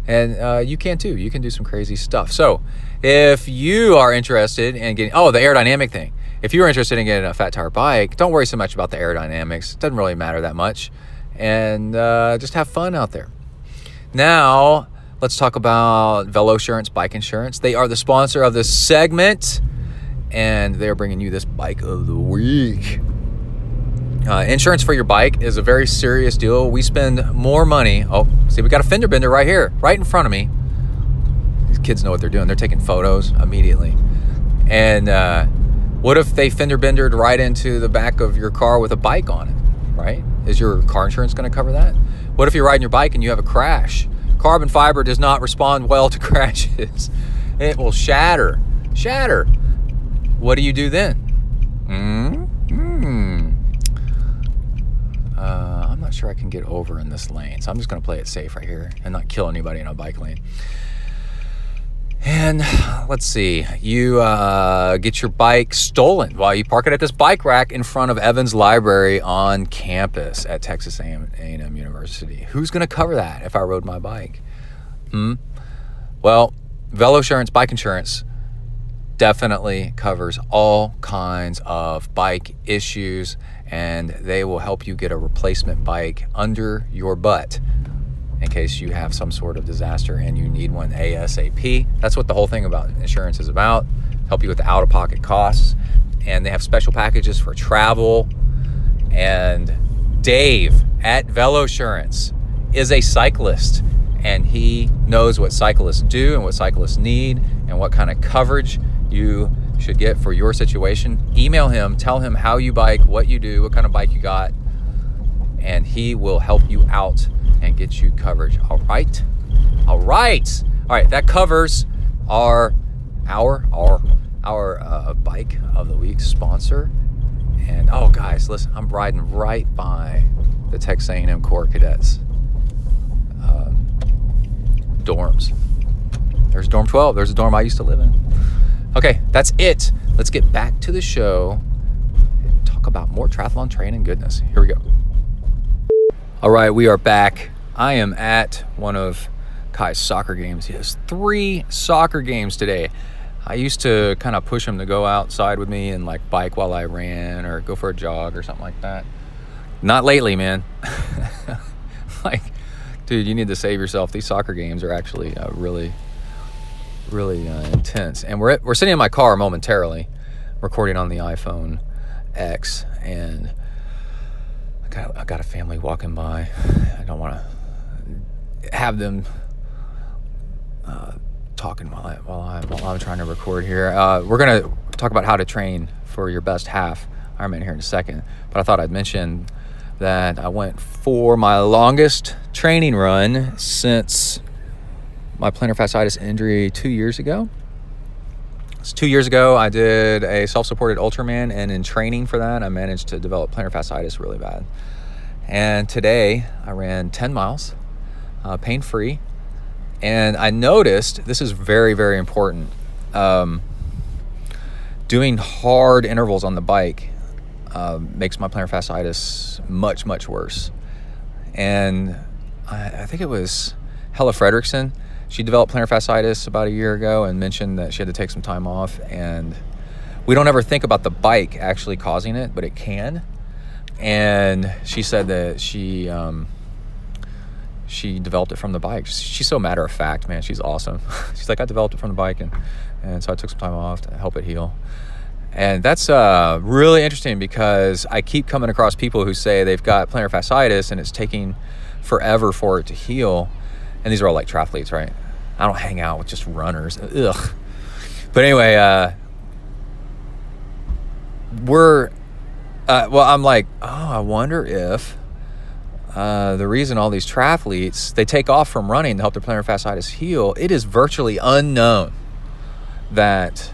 Speaker 2: And you can too. You can do some crazy stuff. So if you are interested in getting, the aerodynamic thing. If you're interested in getting a fat tire bike, don't worry so much about the aerodynamics. It doesn't really matter that much. And just have fun out there. Now, let's talk about VeloSurance Bike Insurance. They are the sponsor of this segment, and they're bringing you this Bike of the Week. Insurance for your bike is a very serious deal. We spend more money. Oh, see, we got a fender bender right here, right in front of me. These kids know what they're doing. They're taking photos immediately. And what if they fender bendered right into the back of your car with a bike on it, right? Is your car insurance going to cover that? What if you're riding your bike and you have a crash? Carbon fiber does not respond well to crashes. It will shatter. What do you do then? I'm not sure I can get over in this lane, so I'm just going to play it safe right here and not kill anybody in a bike lane. And let's see, you get your bike stolen while you park it at this bike rack in front of Evans Library on campus at Texas A&M University. Who's going to cover that if I rode my bike? Well, VeloSurance Bike Insurance definitely covers all kinds of bike issues, and they will help you get a replacement bike under your butt in case you have some sort of disaster and you need one ASAP. That's what the whole thing about insurance is about. Help you with the out-of-pocket costs. And they have special packages for travel. And Dave at VeloSurance is a cyclist, and he knows what cyclists do and what cyclists need and what kind of coverage you should get for your situation. Email him, tell him how you bike, what you do, what kind of bike you got, and he will help you out and get you coverage. All right. That covers our Bike of the Week sponsor. And guys, listen, I'm riding right by the Texas A&M Corps Cadets dorms. There's dorm 12. There's a dorm I used to live in. Okay, that's it. Let's get back to the show and talk about more triathlon training goodness. Here we go. All right, we are back. I am at one of Kai's soccer games. He has 3 soccer games today. I used to kind of push him to go outside with me and like bike while I ran or go for a jog or something like that. Not lately, man. Like, dude, you need to save yourself. These soccer games are actually really intense. And we're sitting in my car momentarily, recording on the iPhone X, and I got a family walking by. I don't want to have them talking while I'm trying to record here. We're gonna talk about how to train for your best half Ironman here in a second, but I thought I'd mention that I went for my longest training run since my plantar fasciitis injury 2 years ago. So 2 years ago, I did a self-supported Ultraman, and in training for that, I managed to develop plantar fasciitis really bad. And today, I ran 10 miles, pain-free, and I noticed, this is very, very important, doing hard intervals on the bike makes my plantar fasciitis much, much worse. And I think it was Hella Fredrickson. She developed plantar fasciitis about a year ago and mentioned that she had to take some time off. And we don't ever think about the bike actually causing it, but it can. And she said that she developed it from the bike. She's so matter of fact, man. She's awesome. She's like, I developed it from the bike, and so I took some time off to help it heal. And that's really interesting because I keep coming across people who say they've got plantar fasciitis and it's taking forever for it to heal. And these are all like triathletes, right? I don't hang out with just runners. Ugh. But anyway, I'm like, I wonder if the reason all these triathletes, they take off from running to help their plantar fasciitis heal, it is virtually unknown that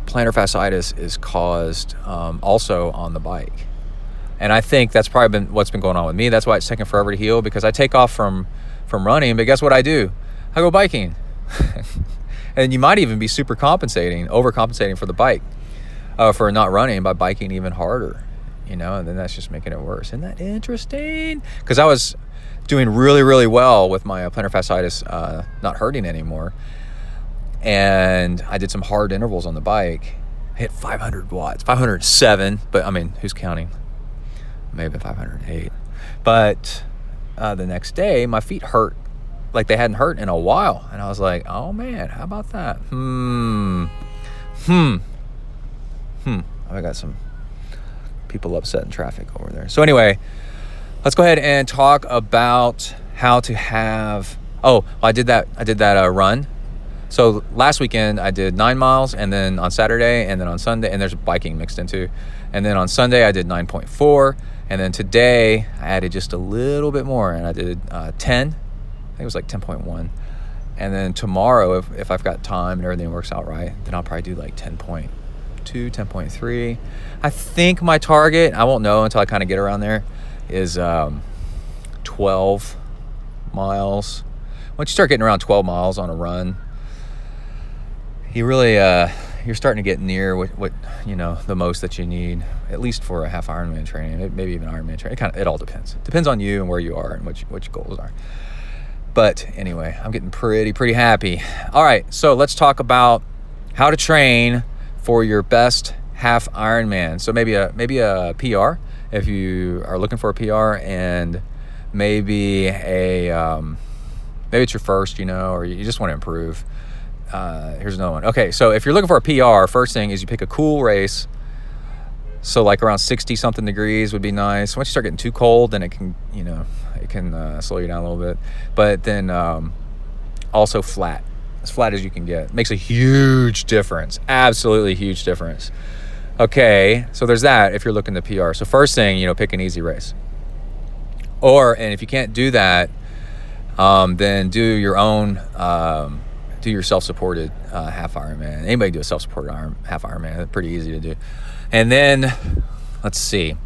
Speaker 2: plantar fasciitis is caused also on the bike. And I think that's probably been what's been going on with me. That's why it's taken forever to heal, because I take off from running, but guess what I do? I go biking. And you might even be overcompensating for the bike, for not running by biking even harder, and then that's just making it worse. Isn't that interesting? Because I was doing really, really well with my plantar fasciitis not hurting anymore. And I did some hard intervals on the bike. I hit 500 watts, 507, but I mean, who's counting? Maybe 508. But the next day, my feet hurt like they hadn't hurt in a while. And I was like, oh man, how about that? I got some people upset in traffic over there. So anyway, let's go ahead and talk about how to have, I did that run. So last weekend I did 9 miles, and then on Saturday, and then on Sunday, and there's biking mixed into. And then on Sunday I did 9.4, and then today I added just a little bit more, and I did 10. I think it was like 10.1. And then tomorrow, if I've got time and everything works out right, then I'll probably do like 10.2, 10.3. I think my target, I won't know until I kind of get around there, is 12 miles. Once you start getting around 12 miles on a run, you really, you're starting to get near what the most that you need, at least for a half Ironman training, maybe even Ironman training. It all depends. It depends on you and where you are and what your goals are. But anyway, I'm getting pretty happy. All right, so let's talk about how to train for your best half Ironman. So maybe a PR if you are looking for a PR, and maybe maybe it's your first, or you just want to improve. Here's another one. Okay, so if you're looking for a PR, first thing is you pick a cool race. So like around 60 something degrees would be nice. Once you start getting too cold, then it can slow you down a little bit. But then also flat, as flat as you can get. Makes a huge difference, absolutely huge difference. Okay, so there's that if you're looking to PR. So first thing, pick an easy race. And if you can't do that, then do your own, do your self-supported half Ironman. Anybody do a self-supported half Ironman. It's pretty easy to do. And then, let's see.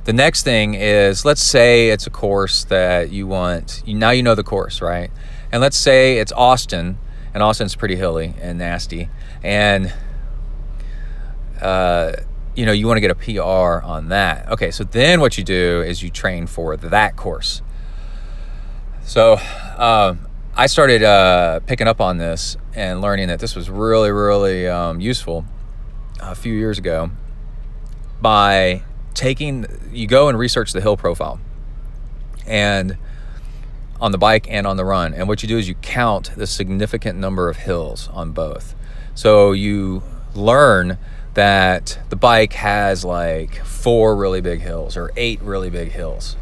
Speaker 2: The next thing is, let's say it's a course that you want. Now you know the course, right? And let's say it's Austin, and Austin's pretty hilly and nasty. And, you want to get a PR on that. Okay, so then what you do is you train for that course. So, I started picking up on this and learning that this was really, really useful a few years ago by you go and research the hill profile and on the bike and on the run. And what you do is you count the significant number of hills on both. So you learn that the bike has like 4 really big hills or 8 really big hills,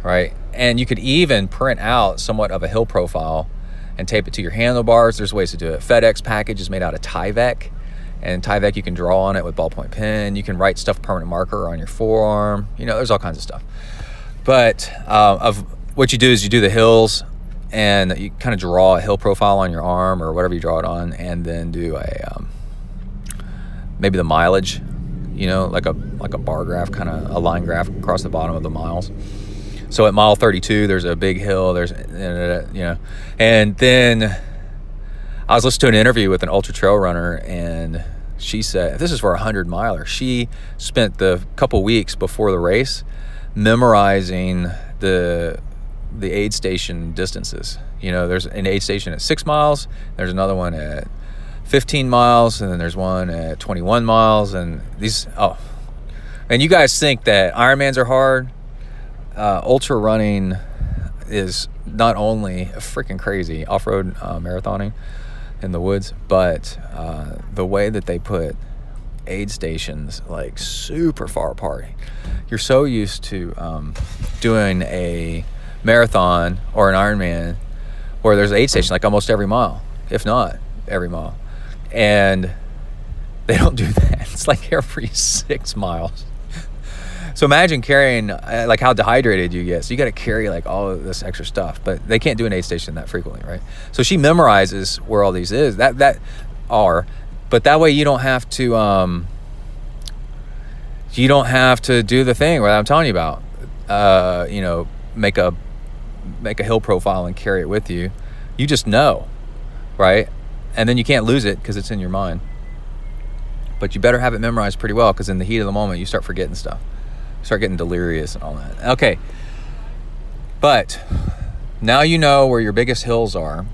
Speaker 2: right? And you could even print out somewhat of a hill profile and tape it to your handlebars. There's ways to do it. FedEx package is made out of Tyvek, And Tyvek, you can draw on it with ballpoint pen. You can write stuff permanent marker on your forearm. There's all kinds of stuff. But of what you do is you do the hills, and you kind of draw a hill profile on your arm or whatever you draw it on, and then do a maybe the mileage, like a bar graph, kind of a line graph across the bottom of the miles. So at mile 32, there's a big hill. And then I was listening to an interview with an ultra trail runner, and she said, this is for a 100-miler. She spent the couple weeks before the race memorizing the aid station distances. There's an aid station at 6 miles. There's another one at 15 miles, and then there's one at 21 miles. And and you guys think that Ironmans are hard? Ultra running is not only freaking crazy, off-road marathoning in the woods, but the way that they put aid stations like super far apart. You're so used to doing a marathon or an Ironman where there's an aid station like almost every mile, if not every mile, and they don't do that. It's like every 6 miles. So imagine carrying, like how dehydrated you get. So you got to carry like all of this extra stuff, but they can't do an aid station that frequently, right? So she memorizes where all these is but that way you don't have to do the thing that I'm telling you about. Make a hill profile and carry it with you. You just know, right? And then you can't lose it because it's in your mind. But you better have it memorized pretty well, because in the heat of the moment you start forgetting stuff. Start getting delirious and all that. Okay. But now you know where your biggest hills are,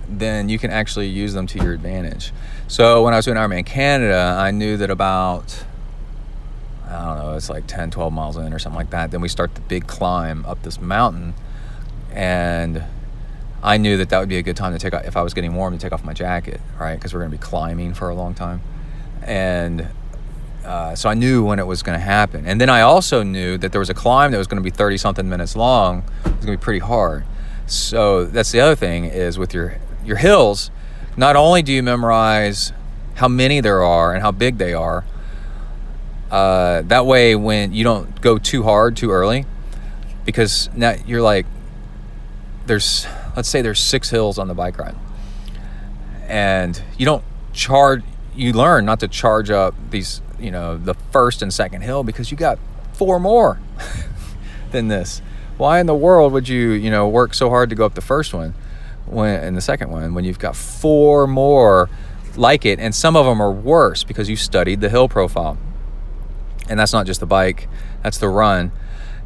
Speaker 2: then you can actually use them to your advantage. So when I was doing Ironman Canada, I knew that about, it's like 10, 12 miles in or something like that. Then we start the big climb up this mountain, and I knew that would be a good time to take off, if I was getting warm, to take off my jacket, right? Because we're going to be climbing for a long time. And so I knew when it was going to happen. And then I also knew that there was a climb that was going to be 30-something minutes long. It was going to be pretty hard. So that's the other thing, is with your hills, not only do you memorize how many there are and how big they are, that way when you don't go too hard too early, because now you're like, let's say there's 6 hills on the bike ride, and you learn not to charge up these, the first and second hill, because you got 4 more than this. Why in the world would you, work so hard to go up the first one and the second one when you've got 4 more like it, and some of them are worse because you studied the hill profile. And that's not just the bike, that's the run.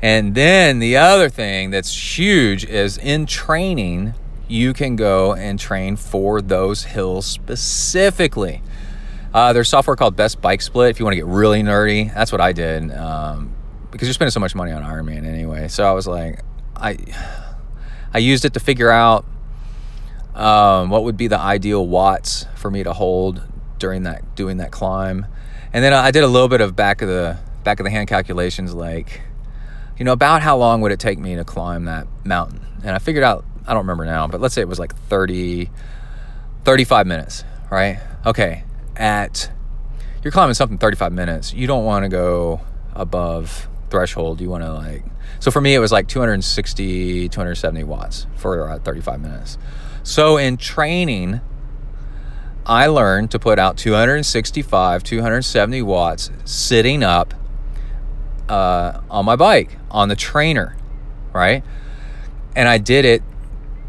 Speaker 2: And then the other thing that's huge is, in training, you can go and train for those hills specifically. There's software called Best Bike Split if you want to get really nerdy. That's what I did, because you're spending so much money on Ironman anyway. So I was like, I used it to figure out what would be the ideal watts for me to hold doing that climb. And then I did a little bit of back of the hand calculations, like, about how long would it take me to climb that mountain. And I figured out, I don't remember now, but let's say it was like 35 minutes, right? Okay. You're climbing something 35 minutes. You don't want to go above threshold. You want to so for me, it was like 260, 270 watts for 35 minutes. So in training, I learned to put out 265, 270 watts sitting up on my bike, on the trainer, right? And I did it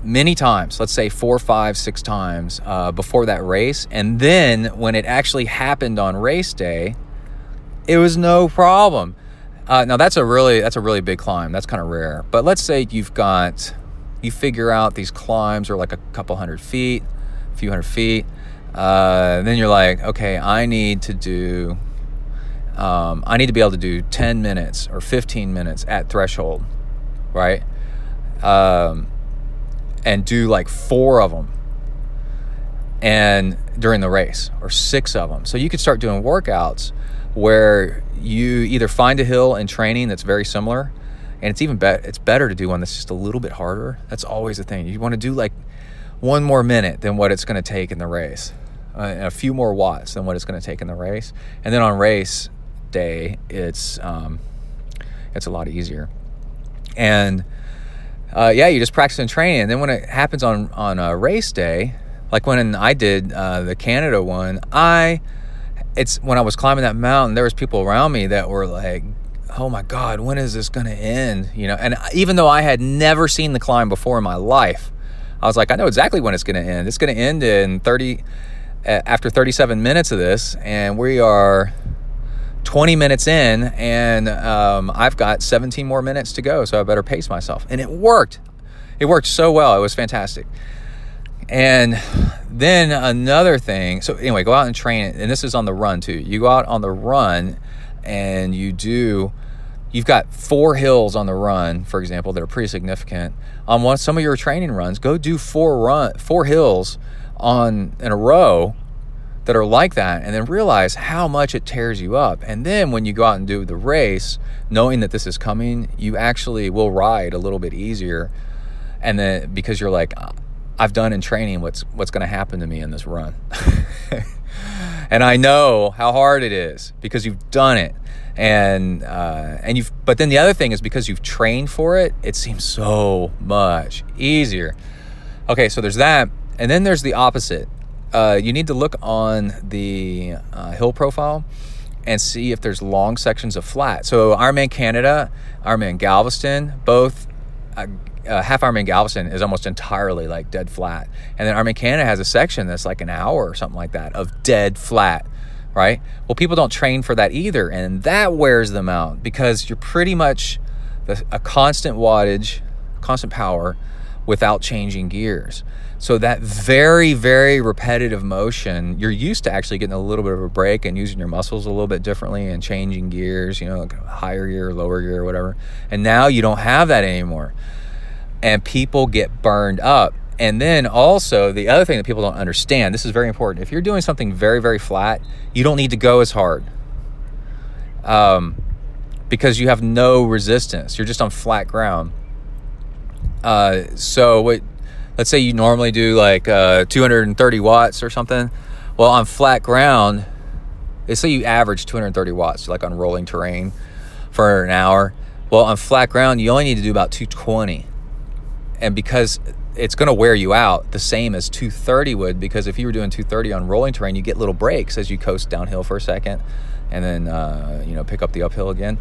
Speaker 2: many times, let's say 4, 5, 6 times before that race. And then when it actually happened on race day, it was no problem. Now that's a really big climb. That's kind of rare. But let's say you figure out these climbs are like a couple hundred feet, a few hundred feet. Then you're like, okay, I need to be able to do 10 minutes or 15 minutes at threshold, right? And do like 4 of them and during the race, or 6 of them. So you could start doing workouts where you either find a hill in training that's very similar, and it's better to do one that's just a little bit harder. That's always the thing. You want to do like 1 more minute than what it's going to take in the race. a few more watts than what it's going to take in the race. And then on race day, it's a lot easier. And you just practice and train. And then when it happens on a race day, like when I did the Canada one, when I was climbing that mountain, there was people around me that were like, oh my God, when is this going to end? And even though I had never seen the climb before in my life, I was like, I know exactly when it's going to end. It's going to end in after 37 minutes of this, and we are 20 minutes in, and I've got 17 more minutes to go, so I better pace myself. And it worked. It worked so well. It was fantastic. And then another thing, so anyway, go out and train it. And this is on the run too. You go out on the run and you've got 4 hills on the run, for example, that are pretty significant. On some of your training runs, go do 4 hills in a row that are like that, and then realize how much it tears you up. And then when you go out and do the race, knowing that this is coming, you actually will ride a little bit easier. And then because you're like, I've done in training what's going to happen to me in this run. And I know how hard it is because you've done it. But then the other thing is because you've trained for it, it seems so much easier. Okay, so there's that. And then there's the opposite. You need to look on the hill profile and see if there's long sections of flat. So Ironman Canada, Ironman Galveston, both half Ironman Galveston is almost entirely like dead flat. And then Ironman Canada has a section that's like an hour or something like that of dead flat, right? Well, people don't train for that either. And that wears them out because you're pretty much a constant wattage, constant power without changing gears. So that very, very repetitive motion, you're used to actually getting a little bit of a break and using your muscles a little bit differently and changing gears, like higher gear, lower gear, whatever. And now you don't have that anymore. And people get burned up. And then also the other thing that people don't understand, this is very important. If you're doing something very, very flat, you don't need to go as hard because you have no resistance. You're just on flat ground. Let's say you normally do like 230 watts or something. Well, on flat ground, let's say you average 230 watts, like on rolling terrain for an hour. Well, on flat ground, you only need to do about 220. And because it's going to wear you out the same as 230 would, because if you were doing 230 on rolling terrain, you get little breaks as you coast downhill for a second and then, pick up the uphill again.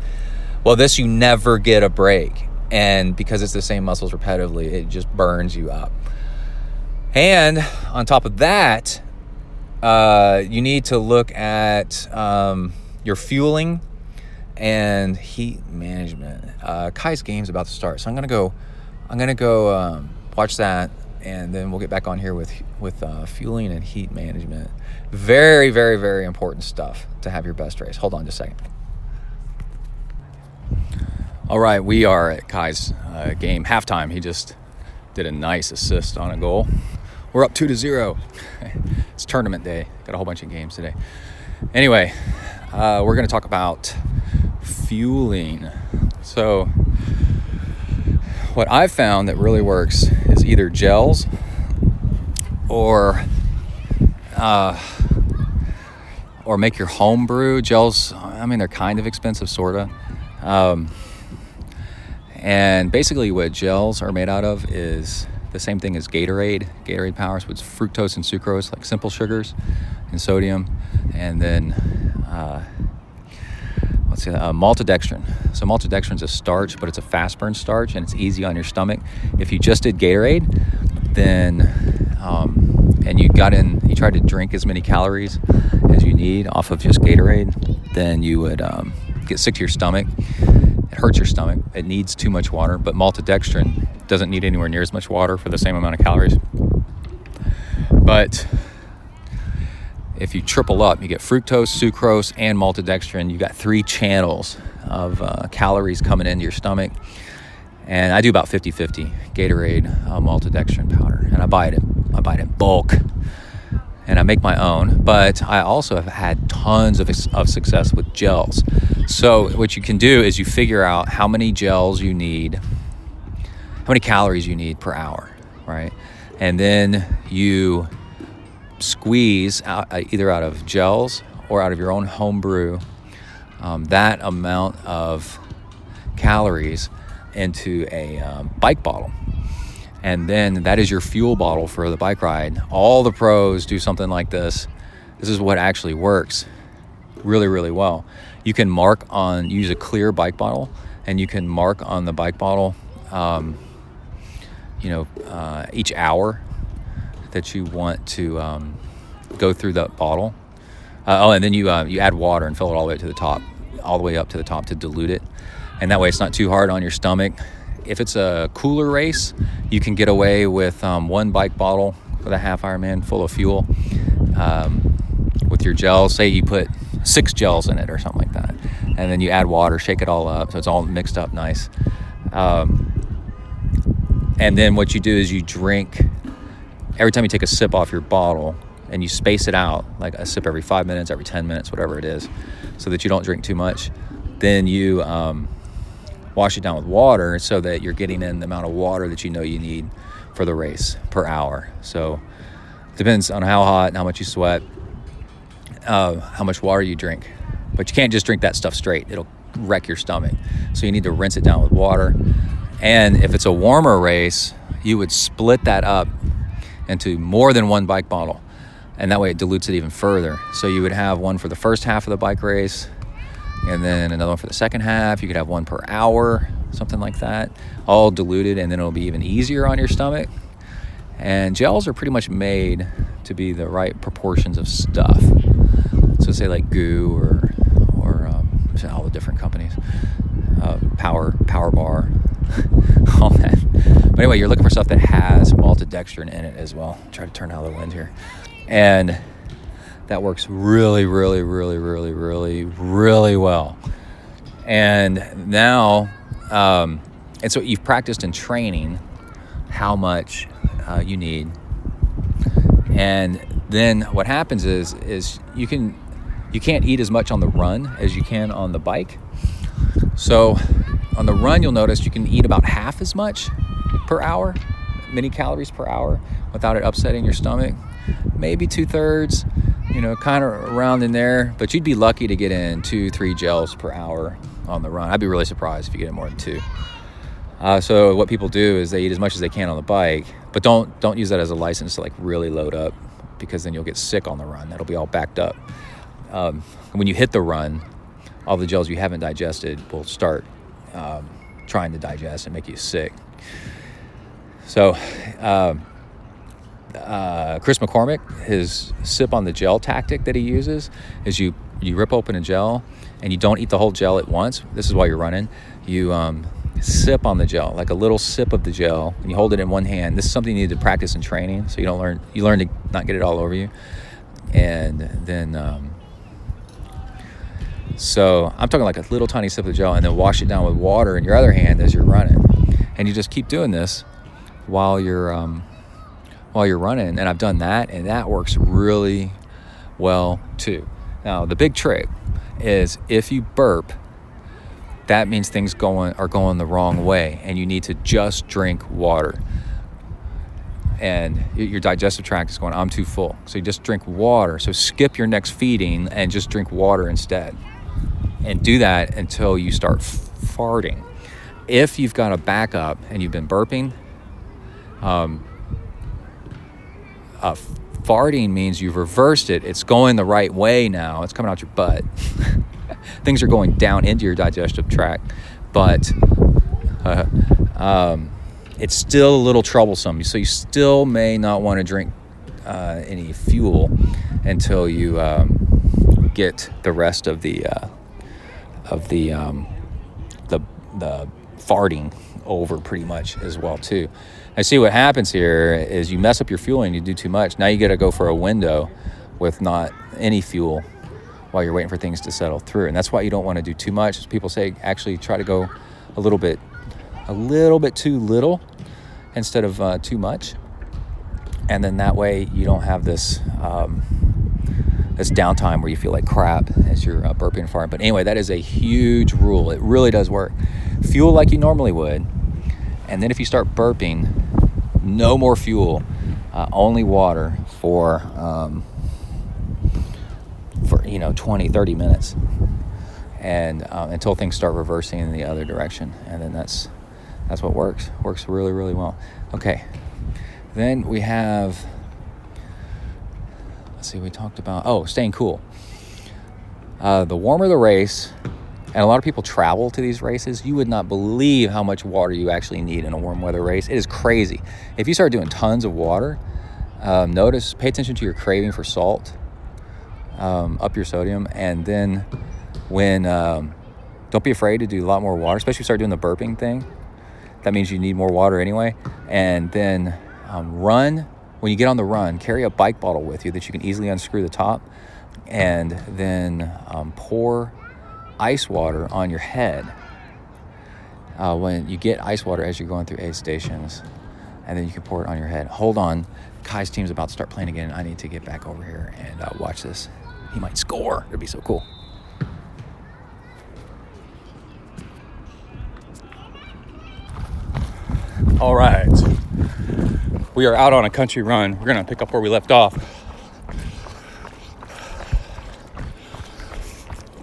Speaker 2: Well, this, you never get a break. And because it's the same muscles repetitively, it just burns you up. And on top of that, you need to look at your fueling and heat management. Kai's game's about to start, so I'm gonna go watch that, and then we'll get back on here with fueling and heat management. Very, very, very important stuff to have your best race. Hold on just a second. All right, we are at Kai's game halftime. He just did a nice assist on a goal. We're up 2-0. It's tournament day. Got a whole bunch of games today. Anyway, we're going to talk about fueling. So what I've found that really works is either gels or make your home brew. Gels, I mean, they're kind of expensive, sort of. And basically what gels are made out of is the same thing as Gatorade. Gatorade powers with fructose and sucrose, like simple sugars and sodium. And then, maltodextrin. So maltodextrin is a starch, but it's a fast burn starch and it's easy on your stomach. If you just did Gatorade, then, and you tried to drink as many calories as you need off of just Gatorade, then you would get sick to your stomach. It hurts your stomach. It needs too much water, but maltodextrin doesn't need anywhere near as much water for the same amount of calories. But if you triple up, you get fructose, sucrose, and maltodextrin. You got 3 channels of calories coming into your stomach. And I do about 50-50 Gatorade maltodextrin powder, and I buy it in bulk. And I make my own, but I also have had tons of success with gels. So what you can do is you figure out how many gels you need, how many calories you need per hour, right? And then you squeeze out, either out of gels or out of your own home brew, that amount of calories into a bike bottle. And then that is your fuel bottle for the bike ride. All the pros do something like this. This is what actually works really, really well. You can use a clear bike bottle, and you can mark on the bike bottle, each hour that you want to go through that bottle. And then you add water and fill it all the way to the top, all the way up to the top to dilute it. And that way it's not too hard on your stomach. If it's a cooler race, you can get away with one bike bottle with a half Ironman full of fuel. With your gels, say you put 6 gels in it or something like that. And then you add water, shake it all up so it's all mixed up nice. And then what you do is you drink, every time you take a sip off your bottle, and you space it out, like a sip every 5 minutes, every 10 minutes, whatever it is, so that you don't drink too much. Then you wash it down with water so that you're getting in the amount of water that you know you need for the race per hour. So it depends on how hot and how much you sweat, how much water you drink. But you can't just drink that stuff straight. It'll wreck your stomach. So you need to rinse it down with water. And if it's a warmer race, you would split that up into more than one bike bottle. And that way it dilutes it even further. So you would have one for the first half of the bike race, and then another one for the second half. You could have one per hour, something like that, all diluted, and then it'll be even easier on your stomach. And gels are pretty much made to be the right proportions of stuff. So say like Goo or all the different companies, Power Bar, all that. But anyway, you're looking for stuff that has maltodextrin in it as well. Try to turn out the wind here. And that works really, really, really, really, really, really well. And now, and so you've practiced in training how much you need. And then what happens is you can't eat as much on the run as you can on the bike. So on the run, you'll notice you can eat about half as much per hour, many calories per hour, without it upsetting your stomach. Maybe 2/3, kind of around in there. But you'd be lucky to get in 2-3 gels per hour on the run. I'd be really surprised if you get in more than 2. So what people do is they eat as much as they can on the bike, but don't use that as a license to like really load up, because then you'll get sick on the run. That'll be all backed up. When you hit the run, all the gels you haven't digested will start trying to digest and make you sick. So Chris McCormick, his sip on the gel tactic that he uses is you rip open a gel and you don't eat the whole gel at once. This is while you're running. You sip on the gel, like a little sip of the gel, and you hold it in one hand. This is something you need to practice in training, so you learn to not get it all over you. And then so I'm talking like a little tiny sip of the gel, and then wash it down with water in your other hand as you're running. And you just keep doing this while you're running. And I've done that, and that works really well too. Now the big trick is if you burp, that means things are going the wrong way, and you need to just drink water. And your digestive tract is going, I'm too full. So you just drink water. So skip your next feeding and just drink water instead. And do that until you start farting. If you've got a backup and you've been burping, farting means you've reversed it. It's going the right way now. It's coming out your butt. Things are going down into your digestive tract, but it's still a little troublesome. So you still may not want to drink any fuel until you get the rest of the farting over pretty much as well too. I see what happens here is you mess up your fueling, you do too much. Now you got to go for a window with not any fuel while you're waiting for things to settle through. And that's why you don't want to do too much. As people say, actually try to go a little bit too little instead of too much. And then that way you don't have this downtime where you feel like crap as you're burping and farting. But anyway, that is a huge rule. It really does work. Fuel like you normally would. And then if you start burping, no more fuel. only water for 20, 30 minutes, and until things start reversing in the other direction, and then that's what works really, really well. Okay, then we have, we talked about staying cool. The warmer the race, and a lot of people travel to these races, you would not believe how much water you actually need in a warm weather race. It is crazy. If you start doing tons of water, pay attention to your craving for salt, up your sodium, and then don't be afraid to do a lot more water, especially if you start doing the burping thing. That means you need more water anyway. And then run. When you get on the run, carry a bike bottle with you that you can easily unscrew the top, and then pour ice water on your head. When you get ice water as you're going through aid stations, and then you can pour it on your head. Hold on, Kai's team's about to start playing again. I need to get back over here and watch this. He might score. It'd be so cool. All right, we are out on a country run. We're gonna pick up where we left off.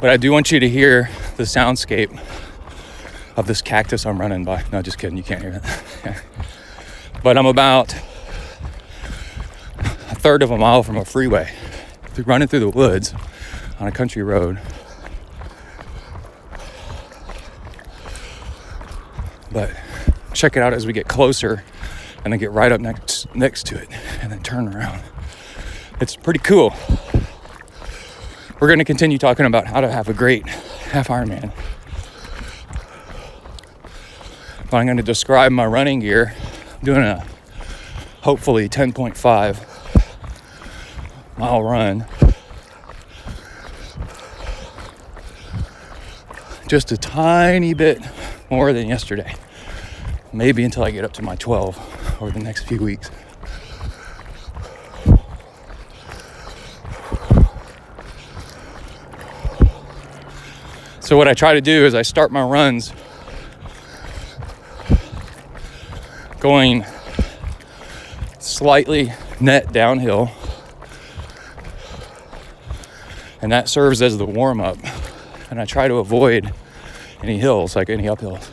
Speaker 2: But I do want you to hear the soundscape of this cactus I'm running by. No, just kidding, you can't hear it. But I'm about a third of a mile from a freeway, running through the woods on a country road. But check it out as we get closer, and then get right up next to it, and then turn around. It's pretty cool. We're going to continue talking about how to have a great half Ironman. But I'm going to describe my running gear. I'm doing a hopefully 10.5 mile run. Just a tiny bit more than yesterday. Maybe until I get up to my 12 over the next few weeks. So what I try to do is I start my runs going slightly net downhill, and that serves as the warm-up, and I try to avoid any hills, like any uphills.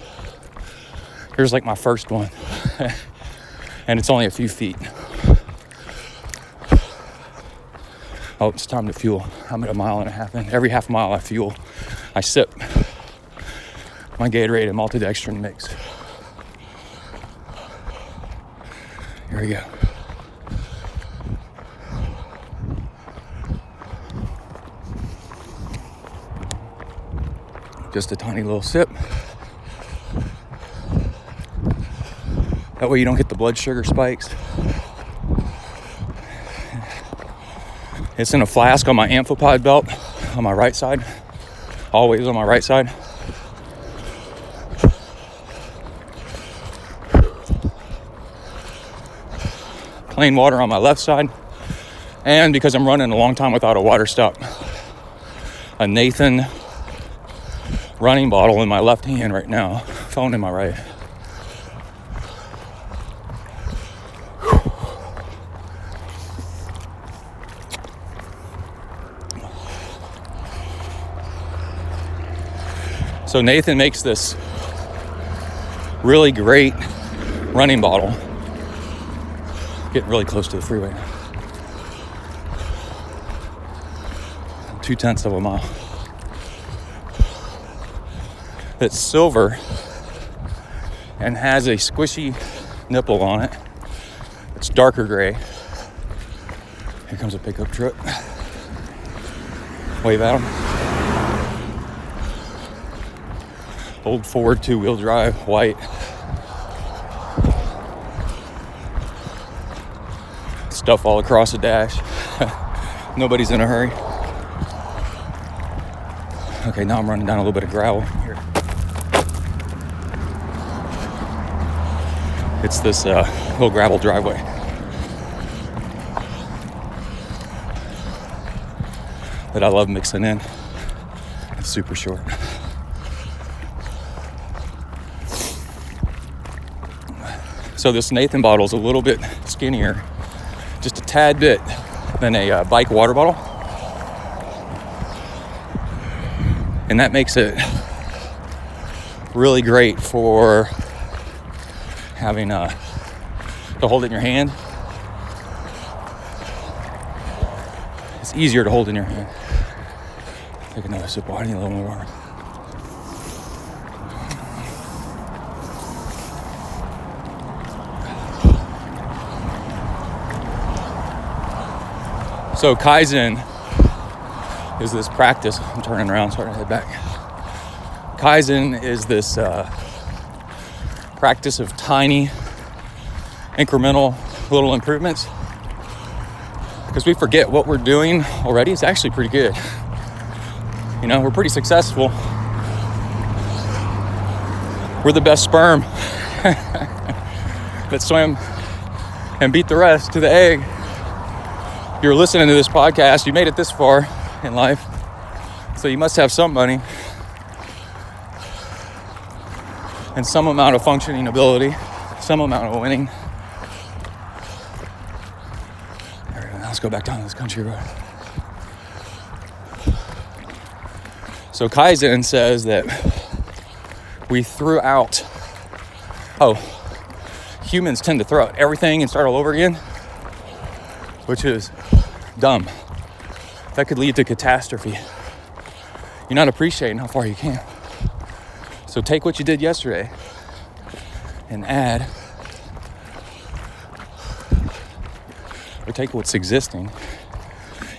Speaker 2: Here's like my first one, and it's only a few feet. Oh, it's time to fuel. I'm at 1.5 miles in. Every half mile I fuel. I sip my Gatorade and maltodextrin mix. Here we go. Just a tiny little sip. That way you don't get the blood sugar spikes. It's in a flask on my amphipod belt on my right side. Always on my right side. Plain water on my left side. And because I'm running a long time without a water stop, a Nathan running bottle in my left hand right now, phone in my right. So Nathan makes this really great running bottle. Getting really close to the freeway now. 0.2 of a mile. It's silver and has a squishy nipple on it. It's darker gray. Here comes a pickup truck. Wave at them. Old Ford 2-wheel drive, white. Stuff all across the dash. Nobody's in a hurry. Okay, now I'm running down a little bit of gravel here. It's this little gravel driveway. That I love mixing in. It's super short. So this Nathan bottle is a little bit skinnier just a tad bit than a bike water bottle. And that makes it really great for having to hold it in your hand. It's easier to hold in your hand. Take another sip of water. I need a little more water. So Kaizen is this practice. I'm turning around, starting to head back. Kaizen is this practice of tiny, incremental little improvements. Because we forget what we're doing already is actually pretty good. You know, we're pretty successful. We're the best sperm that swim and beat the rest to the egg. You're listening to this podcast, you made it this far in life, so you must have some money and some amount of functioning ability, some amount of winning. There we go. Now let's go back down this country road. So Kaizen says that we threw out, humans tend to throw out everything and start all over again, which is dumb. That could lead to catastrophe. You're not appreciating how far you came. So take what you did yesterday and add, or take what's existing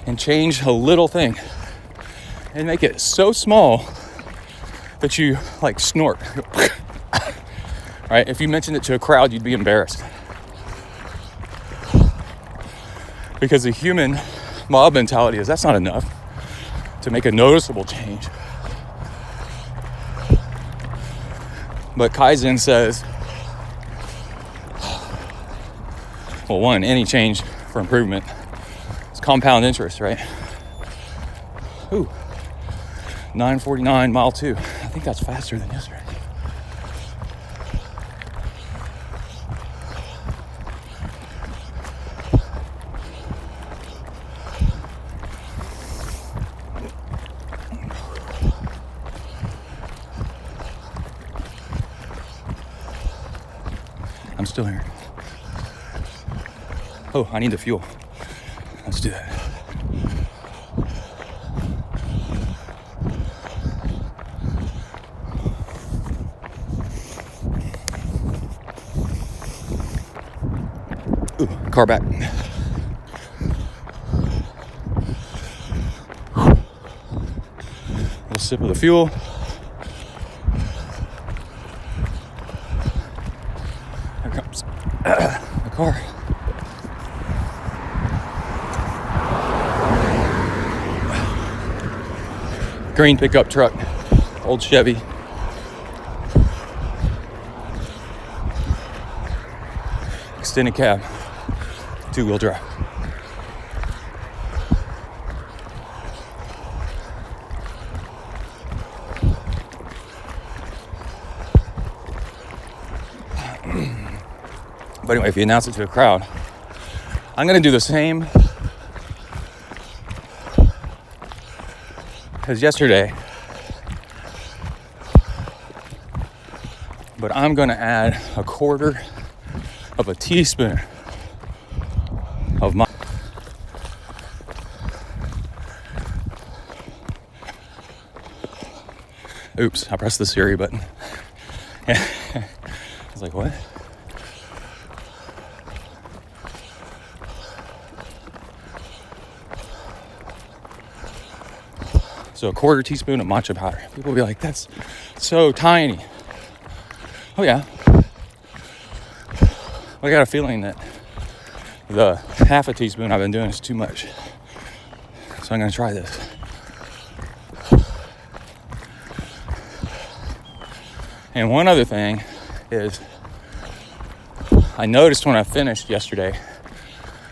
Speaker 2: and change a little thing and make it so small that you like snort. Right? If you mentioned it to a crowd, you'd be embarrassed. Because the human mob mentality is that's not enough to make a noticeable change. But Kaizen says, well, one, any change for improvement is compound interest, right? Ooh, 9:49 mile 2. I think that's faster than yesterday. I'm still here. Oh, I need the fuel. Let's do that. Ooh, car back. Little sip of the fuel. The car. Green pickup truck, old Chevy. Extended cab, 2-wheel drive. But anyway, if you announce it to a crowd, I'm going to do the same as yesterday, but I'm going to add 1/4 of a teaspoon of my oops, I pressed the Siri button. I was like, what? So 1/4 teaspoon of matcha powder. People will be like, that's so tiny. Oh yeah. I got a feeling that the 1/2 teaspoon I've been doing is too much. So I'm gonna try this. And one other thing is I noticed when I finished yesterday,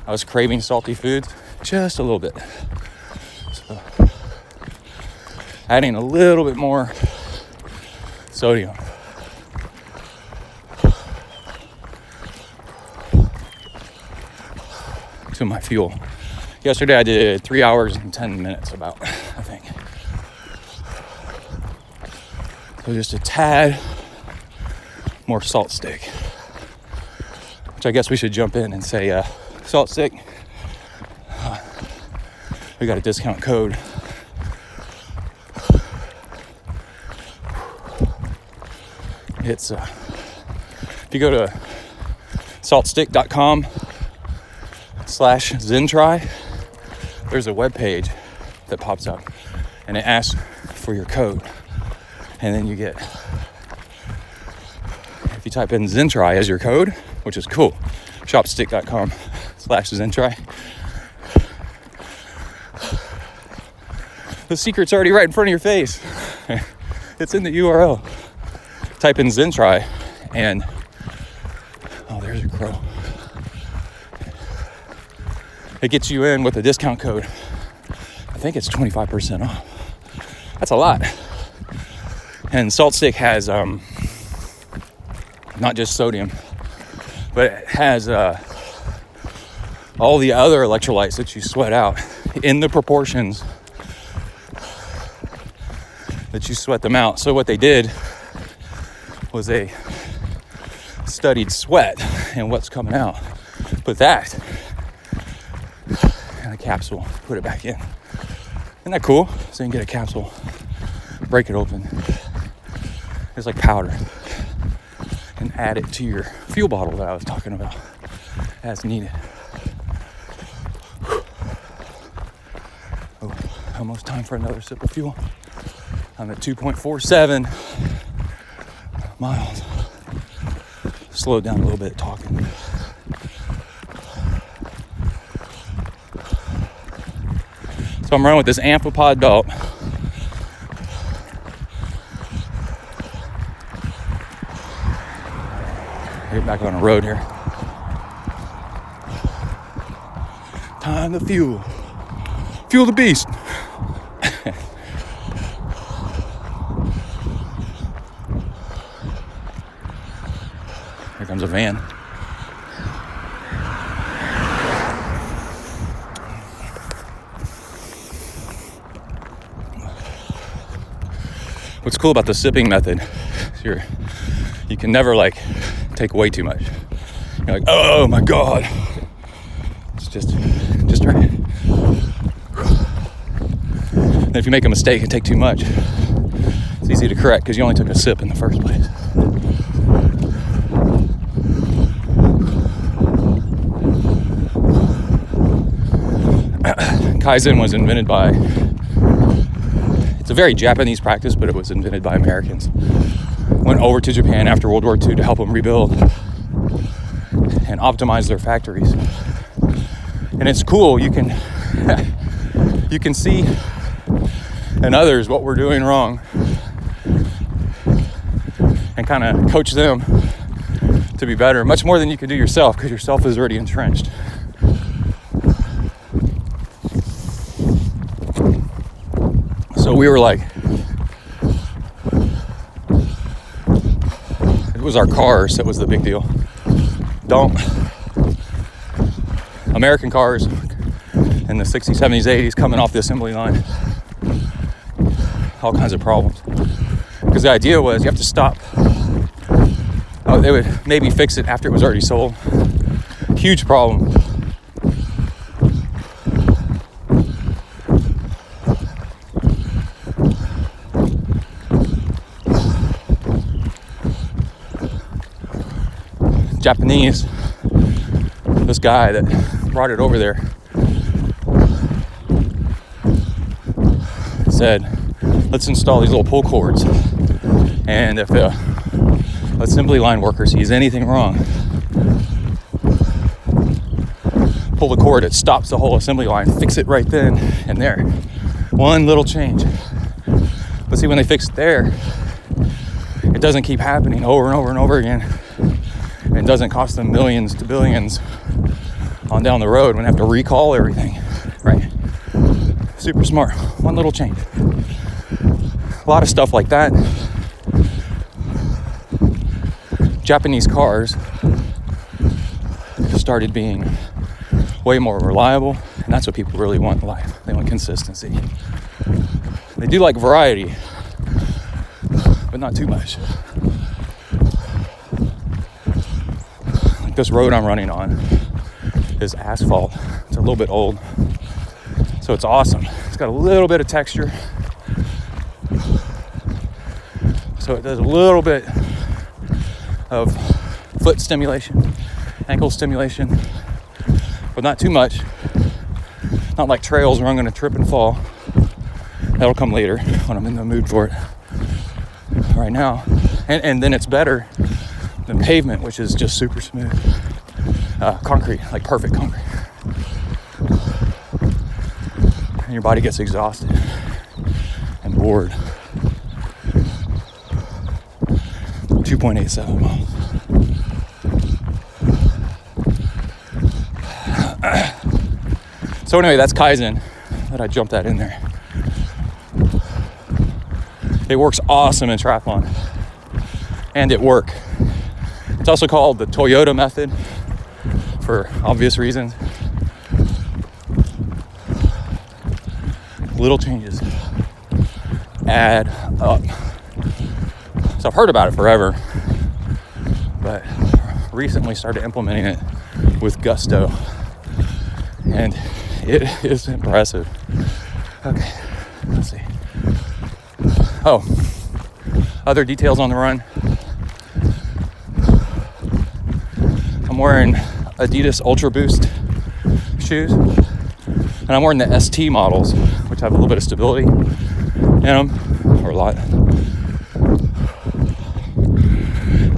Speaker 2: I was craving salty foods just a little bit. So adding a little bit more sodium. to my fuel. Yesterday I did 3 hours and 10 minutes about, I think. So just a tad more salt stick, which I guess we should jump in and say, salt stick, we got a discount code. It's, if you go to saltstick.com/ZenTri, there's a web page that pops up and it asks for your code. And then you get, if you type in ZenTri as your code, which is cool, shopstick.com/ZenTri. The secret's already right in front of your face. It's in the URL. Type in ZenTri and, oh, there's a crow. It gets you in with a discount code. I think it's 25% off. That's a lot. And Salt Stick has not just sodium, but it has all the other electrolytes that you sweat out in the proportions that you sweat them out. So what they did was they studied sweat and what's coming out, put that in a capsule, put it back in. Isn't that cool? So you can get a capsule, break it open. It's like powder, and add it to your fuel bottle that I was talking about as needed. Oh, almost time for another sip of fuel. I'm at 2.47 miles. Slowed down a little bit talking. So I'm running with this amphipod belt. Get back on the road here. Time to fuel. Fuel the beast. Here comes a van. What's cool about the sipping method is you can never take way too much. You're like, oh my God. It's just right. And if you make a mistake and take too much, it's easy to correct because you only took a sip in the first place. Kaizen was invented by, it's a very Japanese practice, but it was invented by Americans. Went over to Japan after World War II to help them rebuild and optimize their factories. And it's cool, you can see in others what we're doing wrong and kind of coach them to be better, much more than you can do yourself, because yourself is already entrenched. So we were like, it was our cars that was the big deal. American cars in the 60s, 70s, 80s coming off the assembly line, all kinds of problems. Because the idea was you have to stop. Oh, they would maybe fix it after it was already sold. Huge problem. Japanese, this guy that brought it over there said, let's install these little pull cords, and if the assembly line worker sees anything wrong, pull the cord, it stops the whole assembly line, fix it right then and there. One little change. But see, when they fix it there, it doesn't keep happening over and over and over again. It doesn't cost them millions to billions on down the road when they have to recall everything, right? Super smart. One little change. A lot of stuff like that. Japanese cars started being
Speaker 5: way more reliable, and that's what people really want in life. They want consistency. They do like variety, but not too much. Like this road I'm running on is asphalt. It's a little bit old, so it's awesome. It's got a little bit of texture, so it does a little bit of foot stimulation, ankle stimulation, but not too much. Not like trails where I'm going to trip and fall. That'll come later when I'm in the mood for it. Right now, and then it's better than pavement, which is just super smooth. Concrete, like perfect concrete. And your body gets exhausted and bored. 2.87 miles. So anyway, that's Kaizen that I jumped that in there. It works awesome in triathlon, and at work. It's also called the Toyota method for obvious reasons. Little changes add up. So I've heard about it forever, but recently started implementing it with gusto, and it is impressive. Okay, let's see. Oh, other details on the run. I'm wearing Adidas Ultra Boost shoes, and I'm wearing the ST models, which have a little bit of stability in them, or a lot.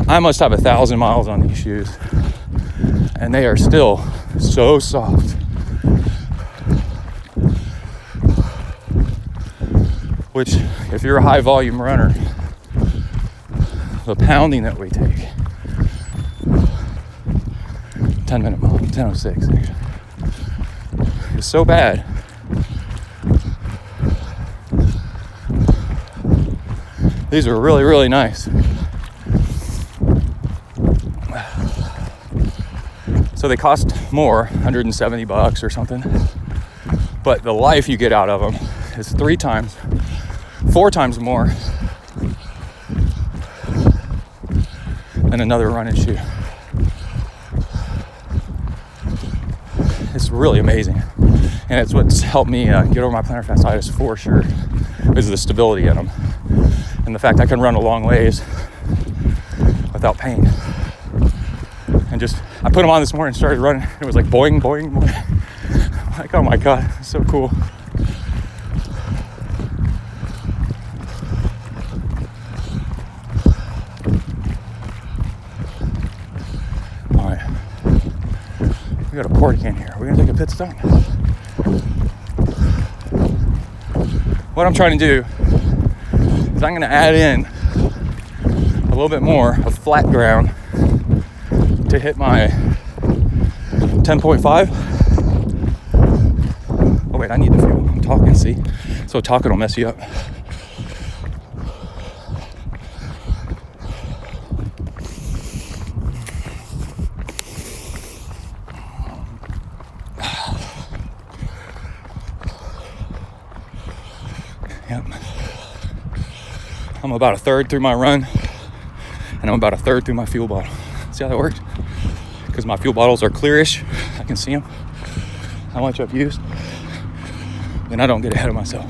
Speaker 5: I must have 1,000 miles on these shoes, and they are still so soft. Which, if you're a high volume runner, the pounding that we take, 10-minute mile, 10:06, is so bad. These are really, really nice. So they cost more, $170 or something. But the life you get out of them is 4 times more than another running shoe. It's really amazing, and it's what's helped me get over my plantar fasciitis for sure, is the stability in them, and the fact I can run a long ways without pain. And just, I put them on this morning and started running. It was like boing, boing, boing. I'm like, oh my God, it's so cool. All right, we got a porta can here. We're gonna take a pit stop. What I'm trying to do is I'm gonna add in a little bit more of flat ground to hit my 10.5. Oh wait, I need the fuel. I'm talking, see? So talking will mess you up. Yep. I'm about a third through my run, and I'm about a third through my fuel bottle. See how that works? Because my fuel bottles are clearish, I can see them, how much I've used, then I don't get ahead of myself.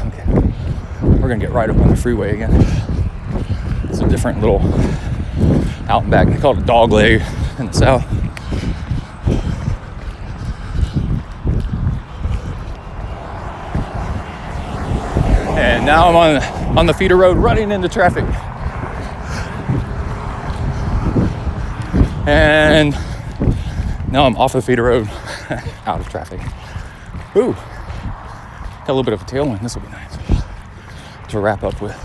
Speaker 5: Okay, we're gonna get right up on the freeway again. It's a different little out and back. They call it a dog leg in the south. And now I'm on the feeder road running into traffic. And now I'm off the feeder road out of traffic. Ooh, got a little bit of a tailwind. This will be nice to wrap up with.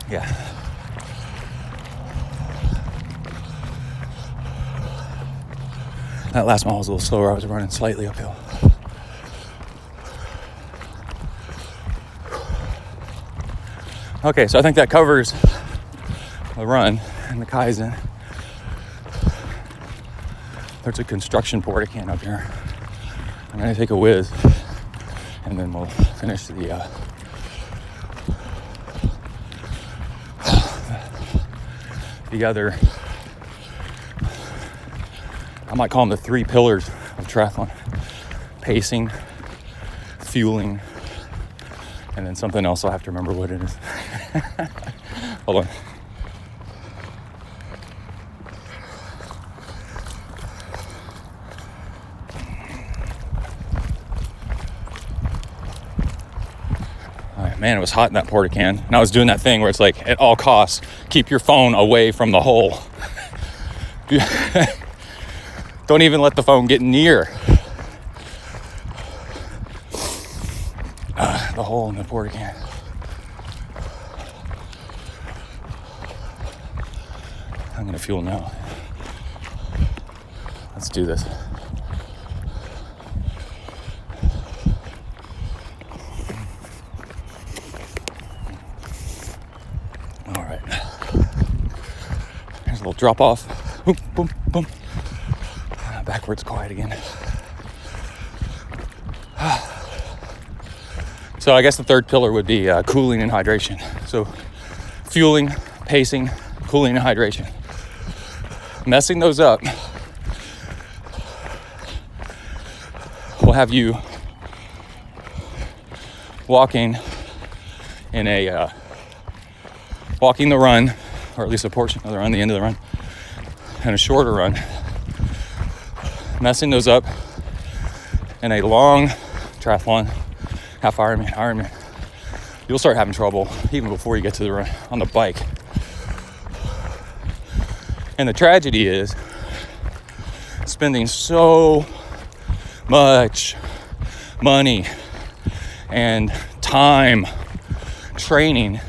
Speaker 5: Yeah. That last mile was a little slower. I was running slightly uphill. Okay, so I think that covers the run and the Kaizen. There's a construction porta can up here. I'm gonna take a whiz and then we'll finish the other, I might call them the 3 pillars of triathlon: pacing, fueling, and then something else. I'll have to remember what it is. Hold on. Man, it was hot in that porta can. And I was doing that thing where it's like, at all costs, keep your phone away from the hole. Don't even let the phone get near the hole in the porta can. I'm gonna fuel now. Let's do this. Little drop off. Boom, boom, boom. Backwards quiet again. So I guess the third pillar would be cooling and hydration. So fueling, pacing, cooling and hydration. Messing those up will have you walking the run, or at least a portion of the run, the end of the run, and a shorter run. Messing those up in a long triathlon, half Ironman, you'll start having trouble even before you get to the run on the bike. And the tragedy is spending so much money and time training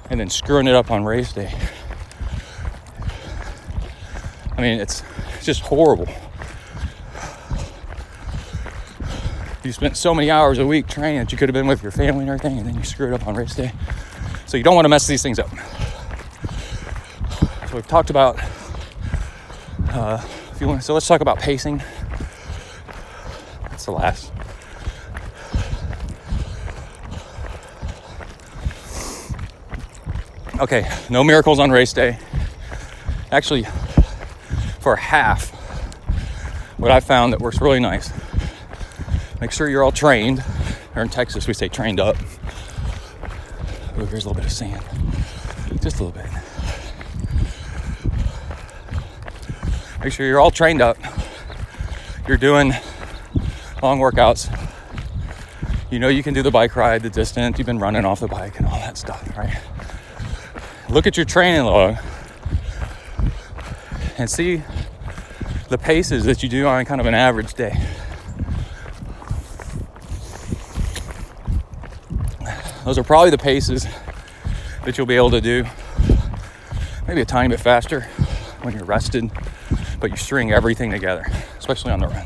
Speaker 5: and then screwing it up on race day. I mean, it's just horrible. You spent so many hours a week training that you could have been with your family and everything, and then you screw it up on race day. So you don't want to mess these things up. So we've talked about fueling. So let's talk about pacing. That's the last. Okay, no miracles on race day. Actually, for half, what I found that works really nice, make sure you're all trained. Or in Texas, we say trained up. Oh, here's a little bit of sand. Just a little bit. Make sure you're all trained up. You're doing long workouts. You know you can do the bike ride, the distance. You've been running off the bike and all that stuff, right? Look at your training log and see the paces that you do on kind of an average day. Those are probably the paces that you'll be able to do. Maybe a tiny bit faster when you're rested, but you string everything together, especially on the run.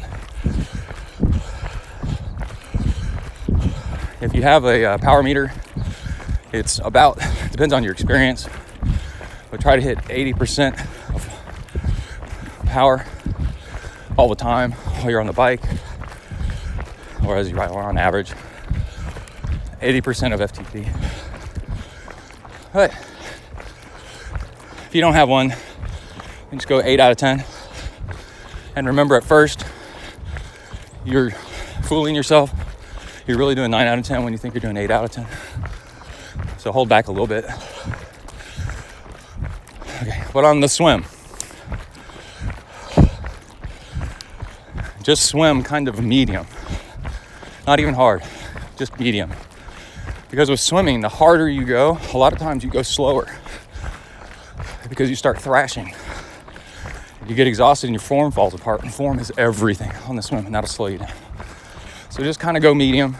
Speaker 5: If you have a power meter, it's about, depends on your experience, but try to hit 80% of power all the time while you're on the bike, or as you ride on average, 80% of FTP. But if you don't have one, then just go 8 out of 10. And remember, at first, you're fooling yourself. You're really doing 9 out of 10 when you think you're doing 8 out of 10. So hold back a little bit. Okay, but on the swim, just swim kind of medium. Not even hard, just medium. Because with swimming, the harder you go, a lot of times you go slower because you start thrashing. You get exhausted and your form falls apart, and form is everything on the swim, and that'll slow you down. So just kind of go medium.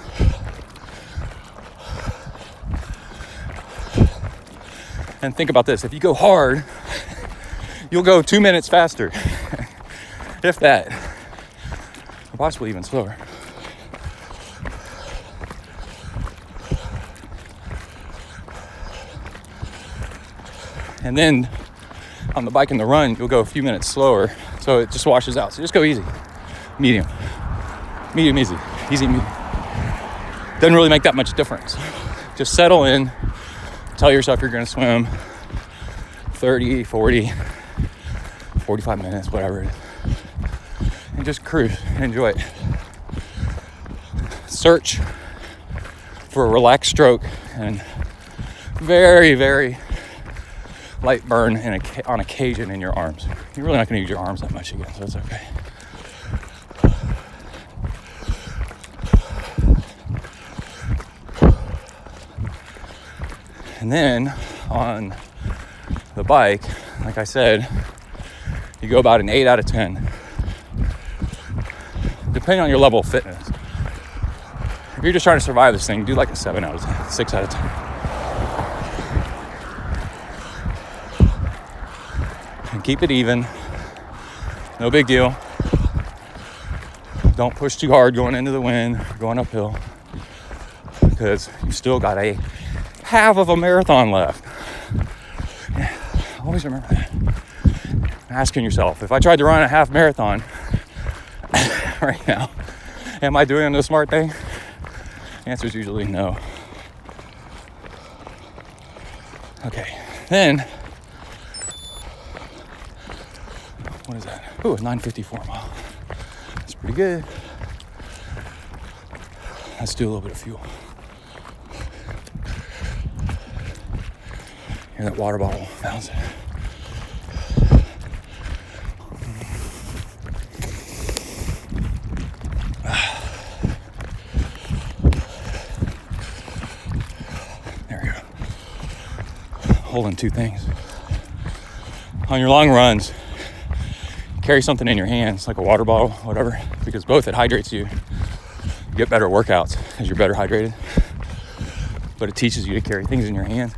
Speaker 5: And think about this, if you go hard, you'll go 2 minutes faster. if that, or possibly even slower. And then on the bike and the run, you'll go a few minutes slower, so it just washes out. So just go easy, medium, easy, medium. Doesn't really make that much difference. Just settle in, tell yourself you're gonna swim 30, 40, 45 minutes, whatever it is. And just cruise and enjoy it. Search for a relaxed stroke and very, very light burn on occasion in your arms. You're really not going to use your arms that much again, so it's okay. And then on the bike, like I said, you go about an 8 out of 10, depending on your level of fitness. If you're just trying to survive this thing, do like a 7 out of 10, 6 out of 10. And keep it even. No big deal. Don't push too hard going into the wind, going uphill, because you still got a half of a marathon left. Yeah, always remember that. Asking yourself, if I tried to run a half marathon right now, am I doing the smart thing? The answer is usually no. Okay, then, what is that? Ooh, a 9:54 mile. That's pretty good. Let's do a little bit of fuel. Hear that water bottle bouncing. There we go. Holding two things. On your long runs, carry something in your hands, like a water bottle, whatever, because both it hydrates you. You get better workouts because you're better hydrated, but it teaches you to carry things in your hands.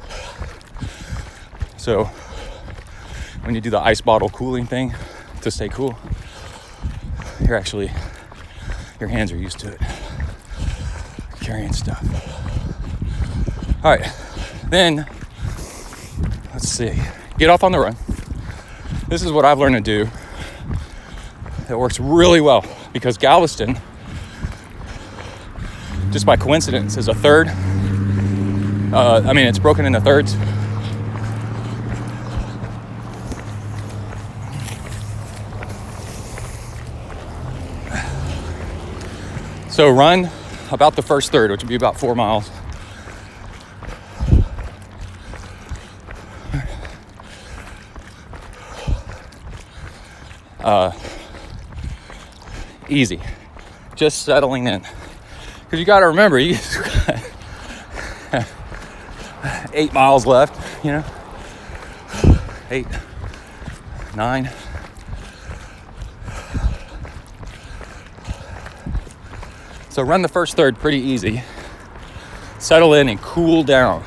Speaker 5: So when you do the ice bottle cooling thing to stay cool, your hands are used to it, carrying stuff. All right, then let's see, get off on the run. This is what I've learned to do that works really well, because Galveston, just by coincidence, is a third. It's broken into thirds. So run about the first third, which would be about 4 miles. Easy, just settling in, because you got to remember, you got 8 miles left, 8, 9. So run the first third pretty easy. Settle in and cool down.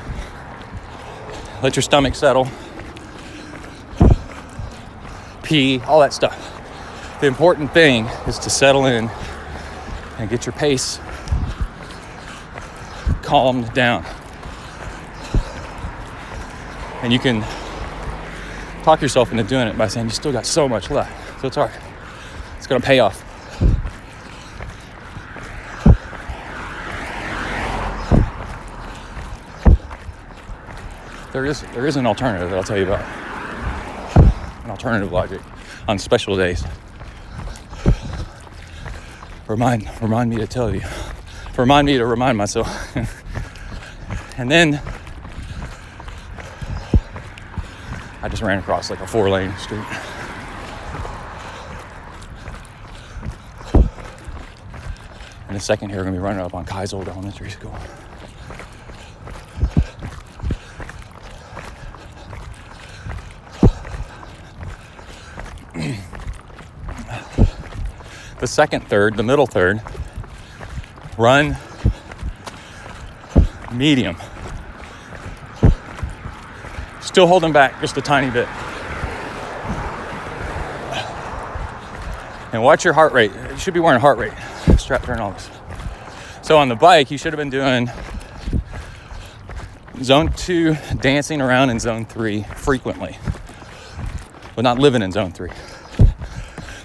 Speaker 5: Let your stomach settle. Pee, all that stuff. The important thing is to settle in and get your pace calmed down. And you can talk yourself into doing it by saying you still got so much left. So it's all right. It's going to pay off. There is an alternative that I'll tell you about. An alternative logic on special days. Remind me to tell you. Remind me to remind myself. And then I just ran across like a 4-lane street. In a second here, we're gonna be running up on Kaizen Elementary School. The second third, the middle third, run medium. Still holding back just a tiny bit. And watch your heart rate. You should be wearing a heart rate strap during all this. So on the bike, you should have been doing zone 2, dancing around in zone 3 frequently, but not living in zone 3,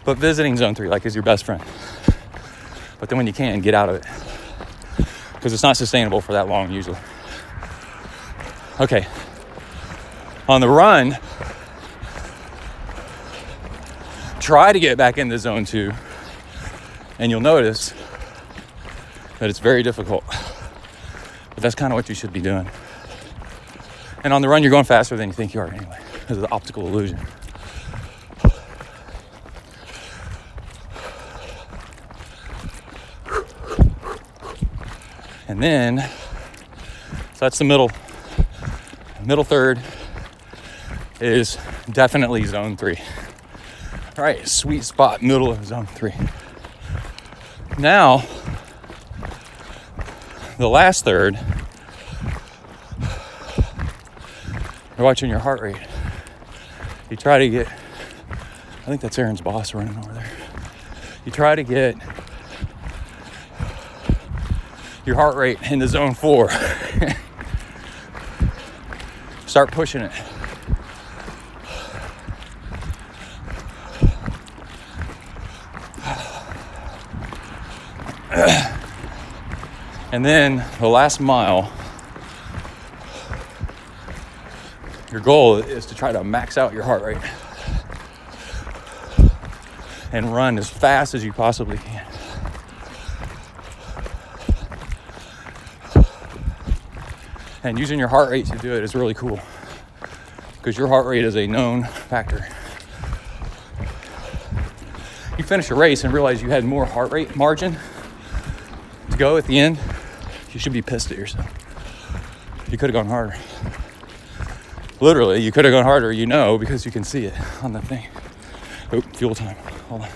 Speaker 5: but visiting zone 3 like is your best friend. But then when you can, get out of it, because it's not sustainable for that long usually. Okay, on the run, try to get back into zone 2, and you'll notice that it's very difficult, but that's kind of what you should be doing. And on the run, you're going faster than you think you are anyway, because of the optical illusion. And then, so that's the middle third is definitely zone 3. All right, sweet spot, middle of zone 3. Now, the last third, you're watching your heart rate. You try to get, I think that's Aaron's boss running over there. You try to get your heart rate into zone 4. Start pushing it. And then the last mile, your goal is to try to max out your heart rate and run as fast as you possibly can. And using your heart rate to do it is really cool, because your heart rate is a known factor. You finish a race and realize you had more heart rate margin to go at the end, you should be pissed at yourself. You could have gone harder. Literally, you could have gone harder, because you can see it on the thing. Oh, fuel time. Hold on.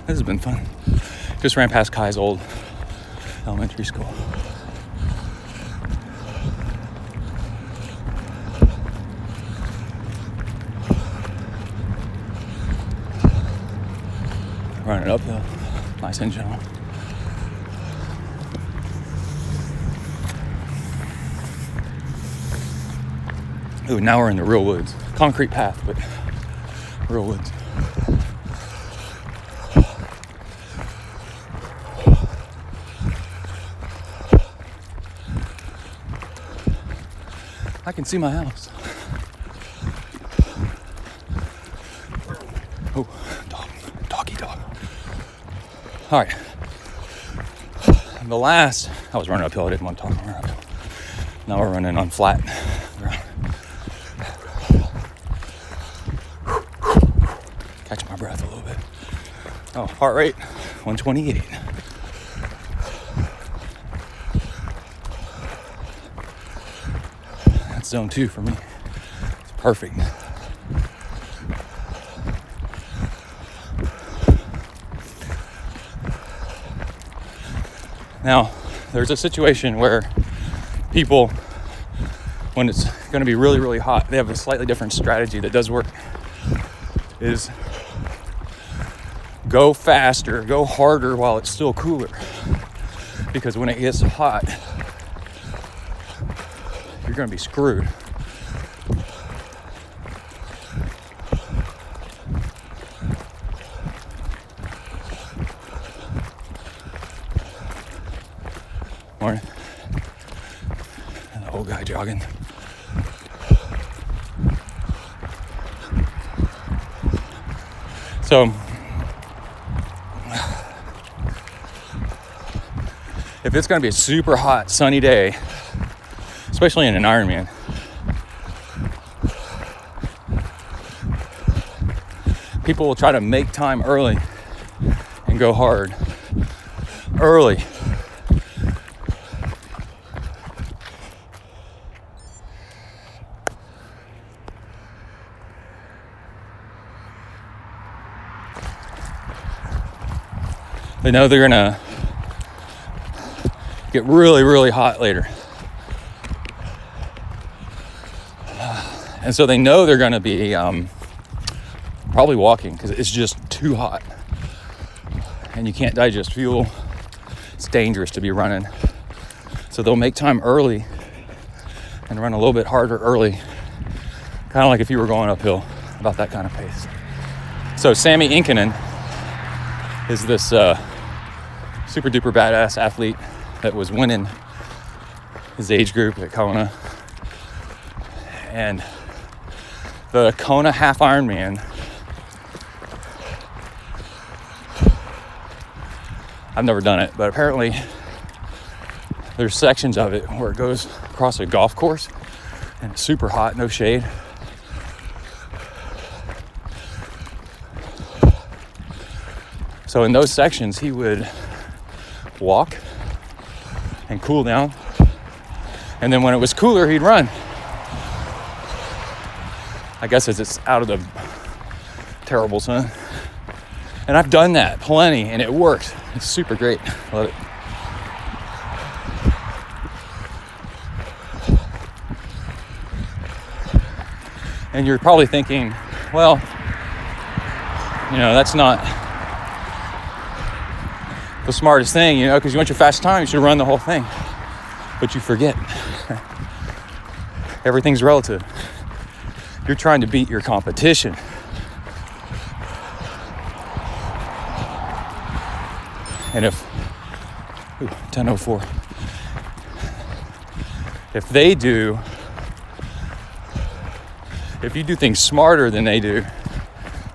Speaker 5: This has been fun. Just ran past Kai's old elementary school. Running uphill, nice and gentle. Ooh, now we're in the real woods. Concrete path, but real woods. I can see my house. Oh, doggy dog. All right. I was running uphill. I didn't want to talk about uphill. Now we're running on flat ground. Catch my breath a little bit. Oh, heart rate, 128. That's zone 2 for me. It's perfect. Now, there's a situation where people, when it's going to be really, really hot, they have a slightly different strategy that does work. Is go faster, go harder while it's still cooler. Because when it gets hot, you're going to be screwed. Morning. The old guy jogging. So, if it's going to be a super hot, sunny day, especially in an Ironman, people will try to make time early and go hard early. They know they're gonna get really, really hot later. And so they know they're gonna be probably walking because it's just too hot. And you can't digest fuel. It's dangerous to be running. So they'll make time early and run a little bit harder early. Kind of like if you were going uphill, about that kind of pace. So Sami Inkinen is this super duper badass athlete that was winning his age group at Kona. And the Kona half Ironman, I've never done it, but apparently there's sections of it where it goes across a golf course and it's super hot, no shade. So in those sections, he would walk and cool down. And then when it was cooler, he'd run. I guess as it's out of the terrible sun. And I've done that plenty and it works. It's super great. Love it. And you're probably thinking, well, you know, that's not the smartest thing, you know, because you want your fast time, you should run the whole thing. But you forget. Everything's relative. You're trying to beat your competition. And if 10:04, if you do things smarter than they do,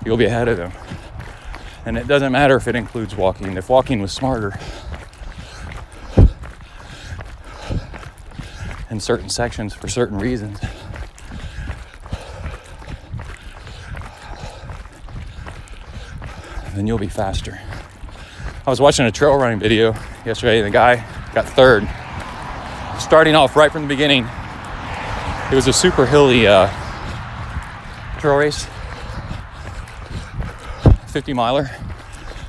Speaker 5: you'll be ahead of them. And it doesn't matter if it includes walking. If walking was smarter in certain sections for certain reasons, then you'll be faster. I was watching a trail running video yesterday and the guy got third. Starting off right from the beginning, it was a super hilly trail race, 50 miler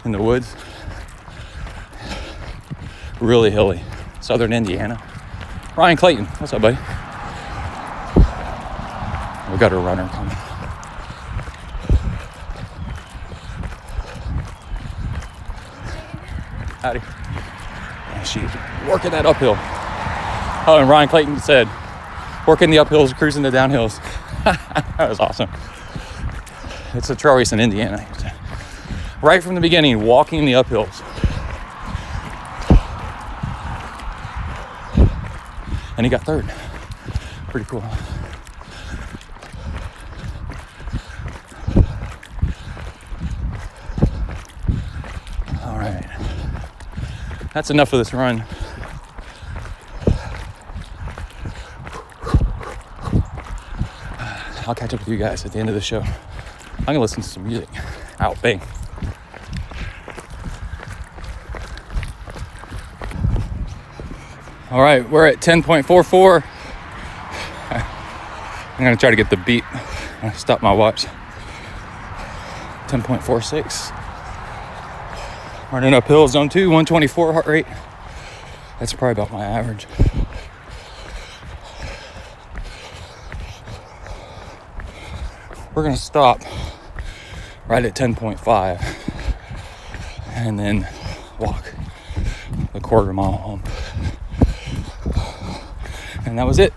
Speaker 5: in the woods, really hilly, southern Indiana. Ryan Clayton, what's up, buddy? We got a runner coming. Howdy. And she's working that uphill. Oh, and Ryan Clayton said, working the uphills, cruising the downhills. That was awesome. It's a trail race in Indiana. Right from the beginning, walking the uphills. And he got third. Pretty cool. All right. That's enough of this run. I'll catch up with you guys at the end of the show. I'm gonna listen to some music. Out, bang. All right, we're at 10.44. I'm gonna try to get the beat. I stop my watch. 10.46. Running uphill, zone 2, 124 heart rate. That's probably about my average. We're gonna stop right at 10.5 and then walk a quarter mile home. And that was it.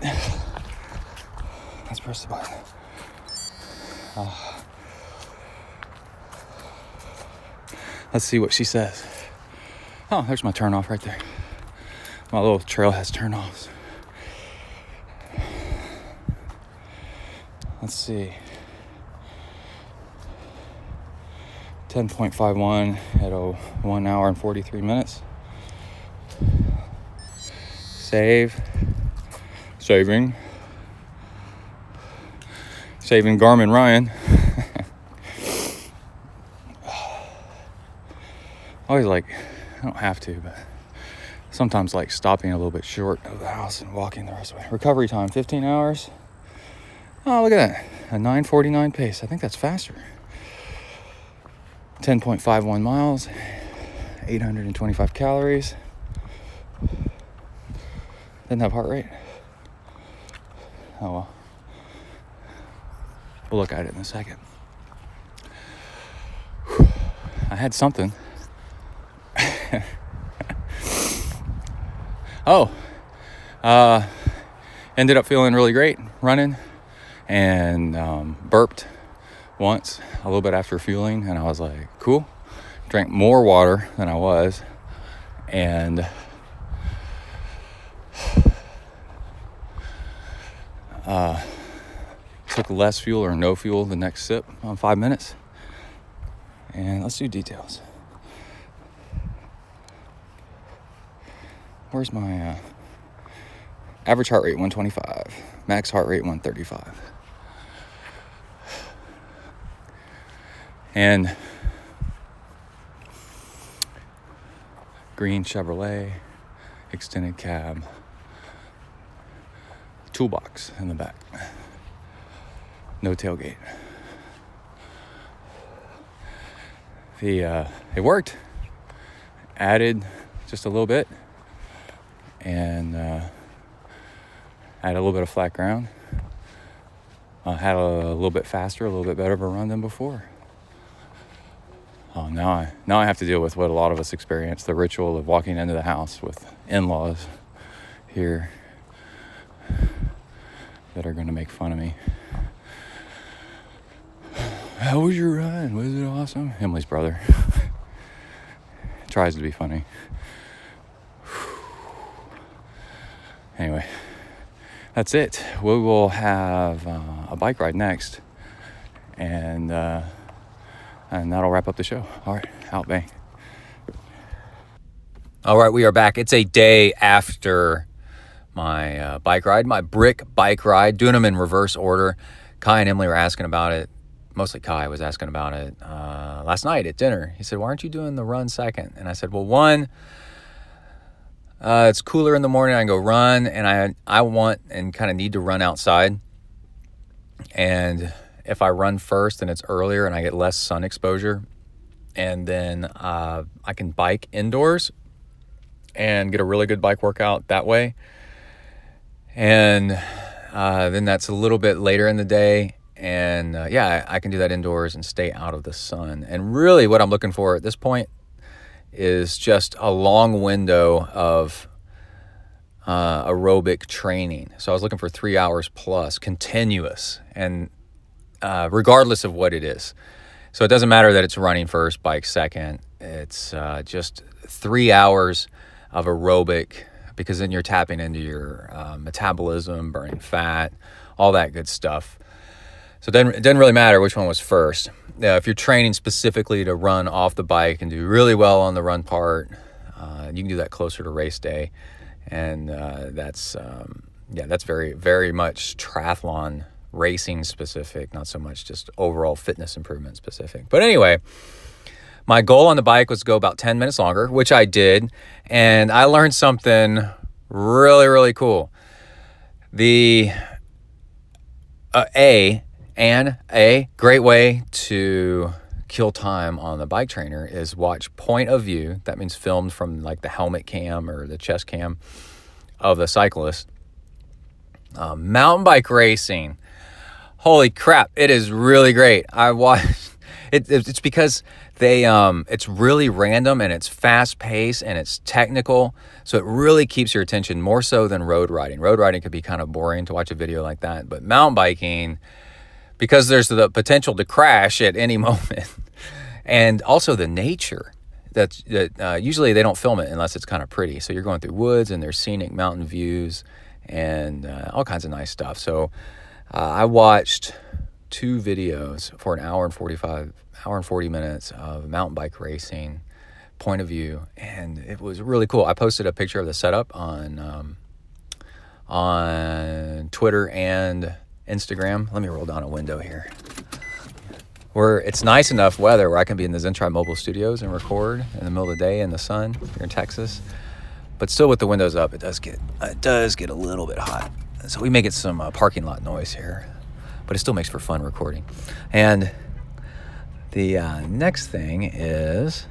Speaker 5: Let's press the button. Let's see what she says. Oh, there's my turn off right there. My little trail has turn offs. Let's see. 10.51 at 1 hour and 43 minutes. Saving Garmin Ryan. Always like, I don't have to, but sometimes like stopping a little bit short of the house and walking the rest of the way. Recovery time, 15 hours. Oh, look at that. A 9:49 pace. I think that's faster. 10.51 miles, 825 calories. Didn't have heart rate. Oh well. We'll look at it in a second. I had something. Ended up feeling really great running, and burped once a little bit after fueling, and I was like, cool. Drank more water than I was, and took less fuel or no fuel the next sip on 5 minutes. And let's do details. Where's my average heart rate? 125. Max heart rate 135. And green Chevrolet, extended cab, toolbox in the back, no tailgate. It worked. Added just a little bit, and added a little bit of flat ground. Had a little bit faster, a little bit better of a run than before. Oh, now I have to deal with what a lot of us experience, the ritual of walking into the house with in-laws here that are going to make fun of me. How was your run? Was it awesome? Emily's brother tries to be funny. Anyway, that's it. We will have a bike ride next, and that'll wrap up the show. All right, out, bang.
Speaker 2: All right, we are back. It's a day after my bike ride, my brick bike ride, doing them in reverse order. Kai and Emily were asking about it. Mostly Kai was asking about it last night at dinner. He said, why aren't you doing the run second? And I said, well, one, it's cooler in the morning. I can go run, and I want and kind of need to run outside. And if I run first and it's earlier and I get less sun exposure, and then I can bike indoors and get a really good bike workout that way. And then that's a little bit later in the day. And I can do that indoors and stay out of the sun. And really what I'm looking for at this point is just a long window of aerobic training. So I was looking for 3 hours plus, continuous, and regardless of what it is. So it doesn't matter that it's running first, bike second. It's just 3 hours of aerobic, because then you're tapping into your metabolism, burning fat, all that good stuff. So then it doesn't really matter which one was first. If you're training specifically to run off the bike and do really well on the run part, you can do that closer to race day. And that's very, very much triathlon racing specific, not so much just overall fitness improvement specific. But anyway, my goal on the bike was to go about 10 minutes longer, which I did. And I learned something really, really cool. A great way to kill time on the bike trainer is watch point of view. That means filmed from like the helmet cam or the chest cam of the cyclist. Mountain bike racing. Holy crap, it is really great. I watched it. It's because it's really random and it's fast paced and it's technical. So it really keeps your attention more so than road riding. Road riding could be kind of boring to watch a video like that, but mountain biking, because there's the potential to crash at any moment, and also the nature that usually they don't film it unless it's kind of pretty. So you're going through woods and there's scenic mountain views and all kinds of nice stuff. So I watched 2 videos for an hour and 40 minutes of mountain bike racing point of view, and it was really cool. I posted a picture of the setup on Twitter and Instagram. Let me roll down a window here. Where it's nice enough weather where I can be in the ZenTri mobile studios and record in the middle of the day in the sun here in Texas. But still with the windows up, it does get a little bit hot. So we may get some parking lot noise here, but it still makes for fun recording. And the next thing is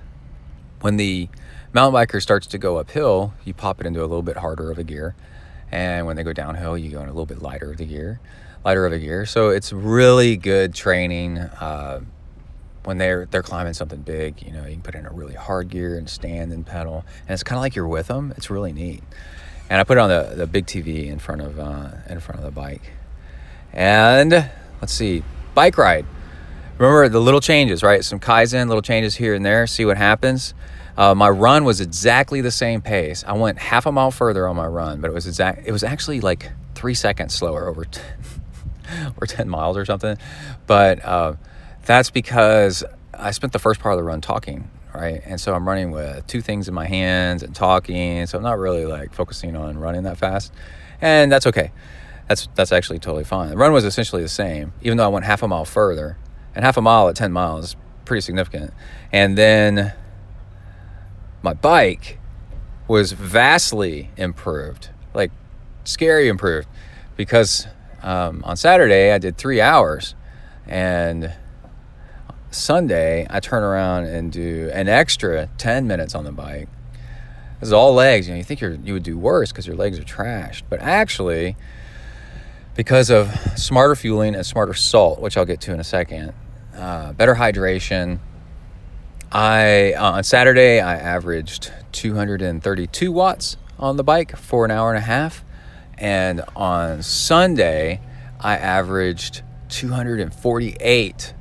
Speaker 2: When the mountain biker starts to go uphill, you pop it into a little bit harder of a gear. And when they go downhill, you go in a little bit lighter of a gear. So it's really good training when they're climbing something big. You can put in a really hard gear and stand and pedal, and it's kind of like you're with them. It's really neat. And I put it on the big TV in front of the bike. And let's see, bike ride. Remember the little changes, right? Some Kaizen, little changes here and there. See what happens. My run was exactly the same pace. I went half a mile further on my run, but it was actually like 3 seconds slower over 10 miles or something. But that's because I spent the first part of the run talking, right? And so I'm running with two things in my hands and talking. So I'm not really like focusing on running that fast. And that's okay. That's actually totally fine. The run was essentially the same, even though I went half a mile further. And half a mile at 10 miles is pretty significant. And then my bike was vastly improved, like scary improved, because on Saturday I did 3 hours, and Sunday I turn around and do an extra 10 minutes on the bike. This is all legs. You think you would do worse because your legs are trashed, but actually, because of smarter fueling and smarter salt, which I'll get to in a second, better hydration. On Saturday, I averaged 232 watts on the bike for an hour and a half. And on Sunday, I averaged 248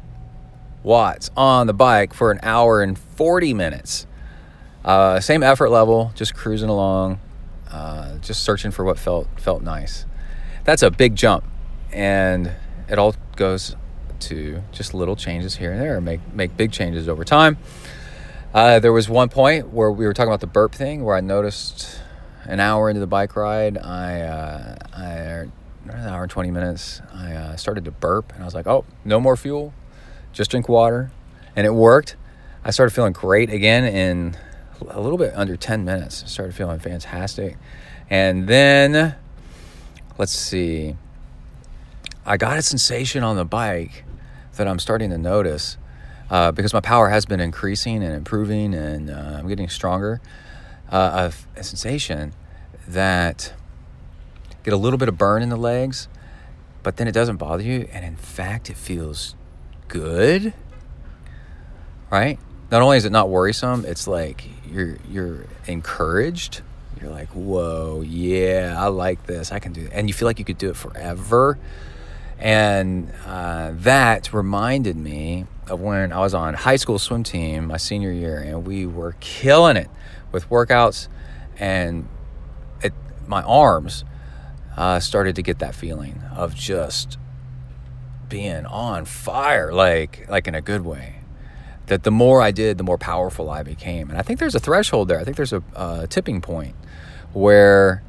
Speaker 2: watts on the bike for an hour and 40 minutes. Same effort level, just cruising along, just searching for what felt nice. That's a big jump. And it all goes to just little changes here and there, make big changes over time. There was one point where we were talking about the burp thing, where I noticed an hour into the bike ride, an hour and 20 minutes, I started to burp, and I was like, oh, no more fuel, just drink water. And it worked. I started feeling great again in a little bit under 10 minutes. I started feeling fantastic. And then, let's see, I got a sensation on the bike that I'm starting to notice because my power has been increasing and improving, and I'm getting stronger. A sensation that get a little bit of burn in the legs, but then it doesn't bother you, and in fact it feels good, right? Not only is it not worrisome, it's like you're encouraged. You're like, whoa, yeah, I like this, I can do it. And you feel like you could do it forever. And that reminded me of when I was on high school swim team my senior year, and we were killing it with workouts, and my arms started to get that feeling of just being on fire, like in a good way. That the more I did, the more powerful I became. And I think there's a threshold there. I think there's a tipping point where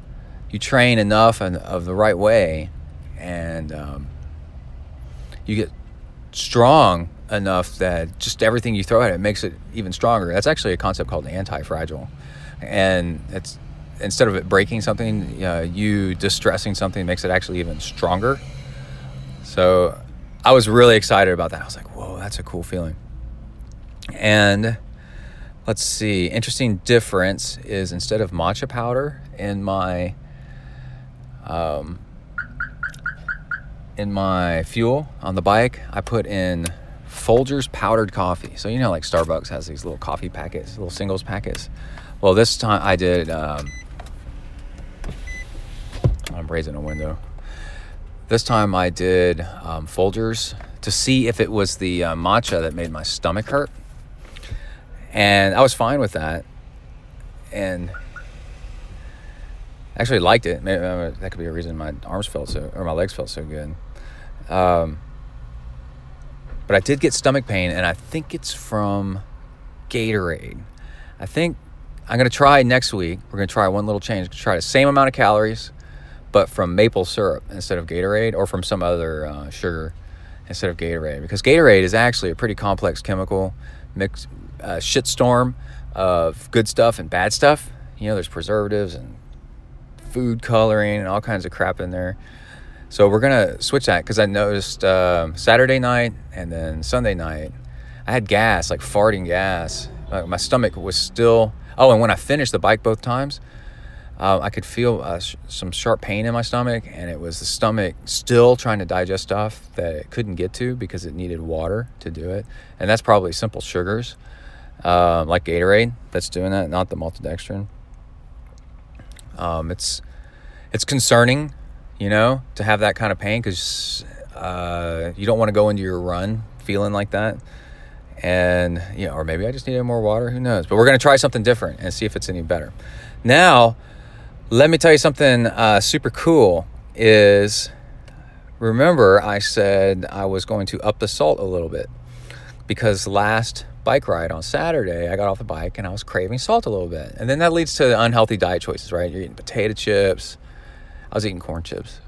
Speaker 2: you train enough and of the right way, and you get strong enough that just everything you throw at it makes it even stronger. That's actually a concept called anti-fragile. And it's, instead of it breaking something, you distressing something makes it actually even stronger. So I was really excited about that. I was like, whoa, that's a cool feeling. And let's see, interesting difference is, instead of matcha powder in my fuel on the bike, I put in Folgers powdered coffee. So like Starbucks has these little coffee packets, little singles packets. Well, this time I did, I'm raising a window. This time I did Folgers to see if it was the matcha that made my stomach hurt. And I was fine with that. And actually liked it. Maybe that could be a reason my legs felt so good. But I did get stomach pain, and I think it's from Gatorade. I think I'm going to try next week. We're going to try one little change. Try the same amount of calories, but from maple syrup instead of Gatorade, or from some other sugar instead of Gatorade. Because Gatorade is actually a pretty complex chemical mix, shitstorm of good stuff and bad stuff. There's preservatives and food coloring and all kinds of crap in there. So we're going to switch that, because I noticed Saturday night and then Sunday night, I had gas, like farting gas, My stomach was still. Oh, and when I finished the bike both times, I could feel some sharp pain in my stomach, and it was the stomach still trying to digest stuff that it couldn't get to because it needed water to do it. And that's probably simple sugars, like Gatorade, that's doing that, not the maltodextrin. It's concerning, to have that kind of pain, because you don't want to go into your run feeling like that. And, or maybe I just needed more water, who knows? But we're going to try something different and see if it's any better. Now, let me tell you something super cool is, remember I said I was going to up the salt a little bit, because last bike ride on Saturday, I got off the bike and I was craving salt a little bit. And then that leads to unhealthy diet choices, right? You're eating potato chips. I was eating corn chips.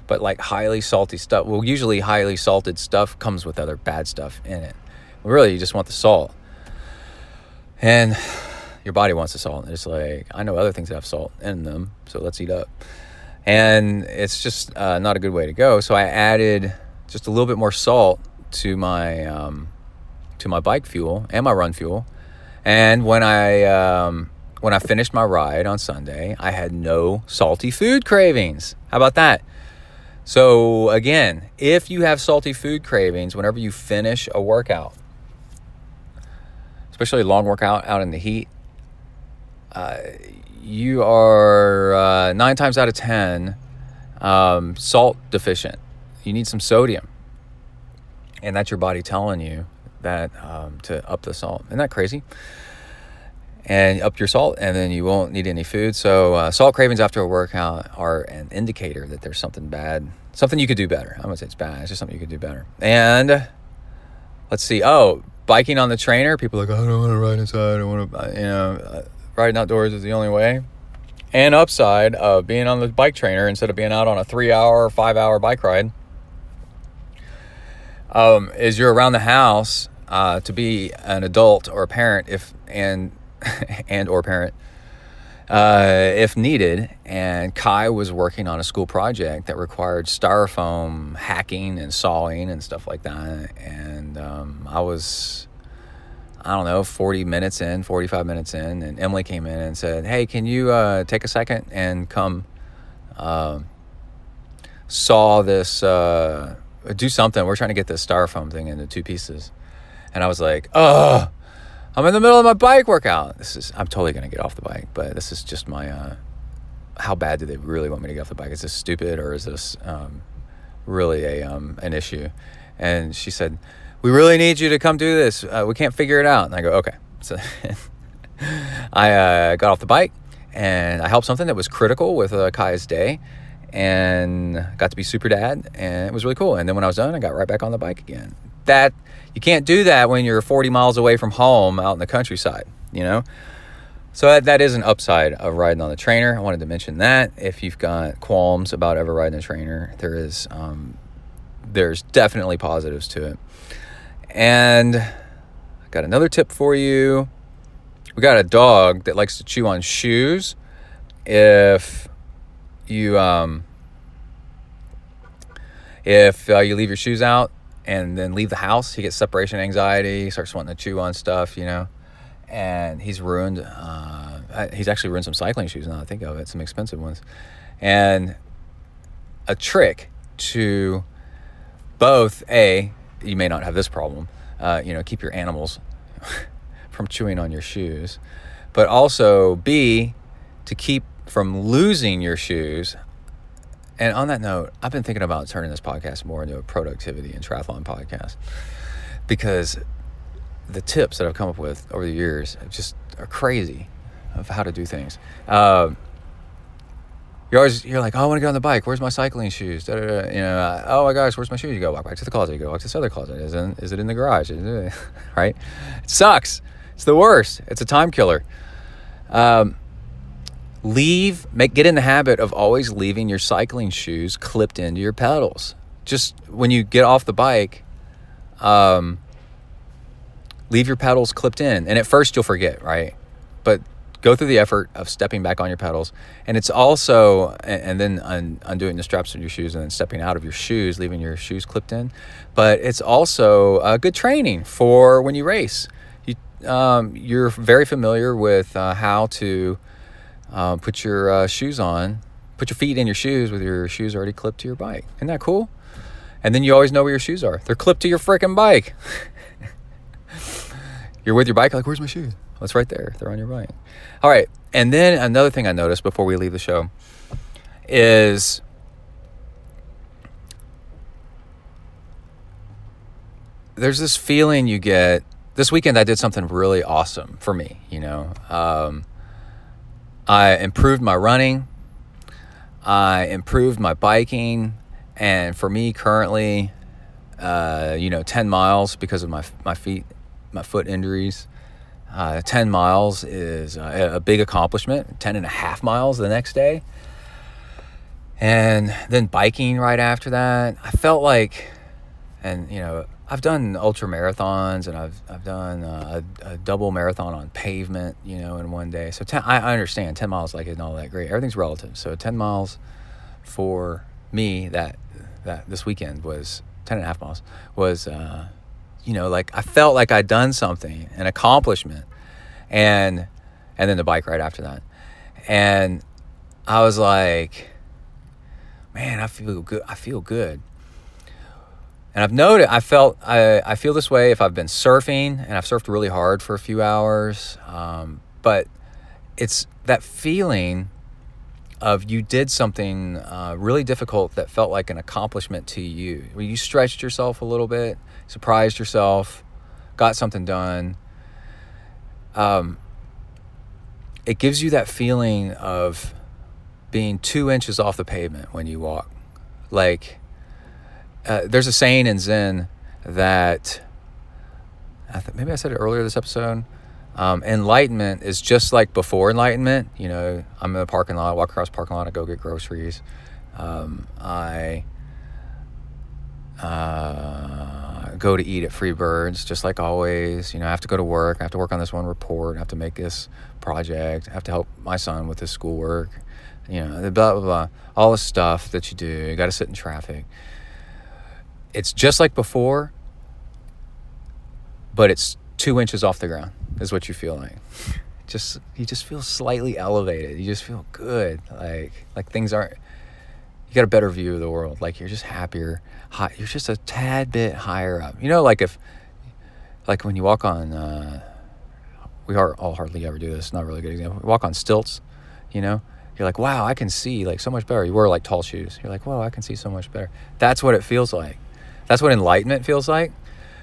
Speaker 2: But like highly salty stuff. Well, usually highly salted stuff comes with other bad stuff in it. Really, you just want the salt. And your body wants the salt. It's like, I know other things that have salt in them, so let's eat up. And it's just not a good way to go. So I added just a little bit more salt to my bike fuel and my run fuel. And when I finished my ride on Sunday, I had no salty food cravings. How about that? So again, if you have salty food cravings whenever you finish a workout, especially a long workout out in the heat, you are 9 times out of 10 salt deficient. You need some sodium. And that's your body telling you that to up the salt. Isn't that crazy? And up your salt, and then you won't need any food. So salt cravings after a workout are an indicator that there's something bad, something you could do better. I wouldn't say it's bad, it's just something you could do better. And let's see. Oh, biking on the trainer. People are like, I don't want to ride inside. I want to, riding outdoors is the only way. And upside of being on the bike trainer instead of being out on a 3-hour or 5-hour bike ride, is you're around the house to be an adult or a parent or parent if needed. And Kai was working on a school project that required styrofoam hacking and sawing and stuff like that. And I was, 45 minutes in, and Emily came in and said, hey, can you take a second and come saw this, do something. We're trying to get this styrofoam thing into 2 pieces. And I was like, I'm in the middle of my bike workout. I'm totally going to get off the bike, but this is just my, how bad do they really want me to get off the bike? Is this stupid, or is this really an issue? And she said, we really need you to come do this. We can't figure it out. And I go, okay. So I got off the bike and I helped something that was critical with Kai's day, and got to be super dad, and it was really cool. And then when I was done, I got right back on the bike again. That you can't do that when you're 40 miles away from home out in the countryside, So that is an upside of riding on the trainer. I wanted to mention that. If you've got qualms about ever riding a trainer, there's definitely positives to it. And I got another tip for you. We got a dog that likes to chew on shoes. If you leave your shoes out and then leave the house, he gets separation anxiety. He starts wanting to chew on stuff, and he's actually ruined some cycling shoes now that I think of it, some expensive ones. And a trick to both, you may not have this problem, keep your animals from chewing on your shoes, but also B, to keep from losing your shoes. And on that note, I've been thinking about turning this podcast more into a productivity and triathlon podcast, because the tips that I've come up with over the years are crazy of how to do things. You're like, oh, I want to get on the bike. Where's my cycling shoes? Da, da, da. Oh my gosh, where's my shoes? You go walk back to the closet. You go walk to this other closet. Is it in the garage? Right? It sucks. It's the worst. It's a time killer. Get in the habit of always leaving your cycling shoes clipped into your pedals. Just when you get off the bike, leave your pedals clipped in. And at first you'll forget, right? But go through the effort of stepping back on your pedals. And it's also, and then undoing the straps of your shoes and then stepping out of your shoes, leaving your shoes clipped in. But it's also good training for when you race. you're very familiar with how to put your shoes on, put your feet in your shoes with your shoes already clipped to your bike. Isn't that cool? And then you always know where your shoes are. They're clipped to your freaking bike. You're with your bike, like, where's my shoes? Well, it's right there. They're on your bike. All right. And then another thing I noticed before we leave the show is there's this feeling you get. This weekend I did something really awesome for me, I improved my running. I improved my biking. And for me currently, 10 miles because of my foot injuries. 10 miles is a big accomplishment. 10 and a half miles the next day. And then biking right after that. I felt like, I've done ultra marathons, and I've done a double marathon on pavement, in one day. So I understand 10 miles isn't all that great. Everything's relative. So 10 miles for me that this weekend was 10 and a half miles was, I felt like I'd done something, an accomplishment, and then the bike right after that. And I was like, man, I feel good. And I've noted, I feel this way if I've been surfing, and I've surfed really hard for a few hours. But it's that feeling of you did something really difficult that felt like an accomplishment to you. Where you stretched yourself a little bit, surprised yourself, got something done. It gives you that feeling of being 2 inches off the pavement when you walk. Like, there's a saying in Zen that, maybe I said it earlier this episode, enlightenment is just like before enlightenment. I'm in the parking lot, walk across the parking lot, I go get groceries. I go to eat at Freebirds, just like always. I have to go to work. I have to work on this one report. I have to make this project. I have to help my son with his schoolwork. The blah, blah, blah. All the stuff that you do. You got to sit in traffic. It's just like before, but it's 2 inches off the ground is what you feel like. You just feel slightly elevated. You just feel good. Like things aren't, you got a better view of the world. Like you're just happier. You're just a tad bit higher up. Like when you walk on, we all hardly ever do this. Not a really good example. We walk on stilts, you're like, wow, I can see like so much better. You wear like tall shoes. You're like, whoa, I can see so much better. That's what it feels like. That's what enlightenment feels like.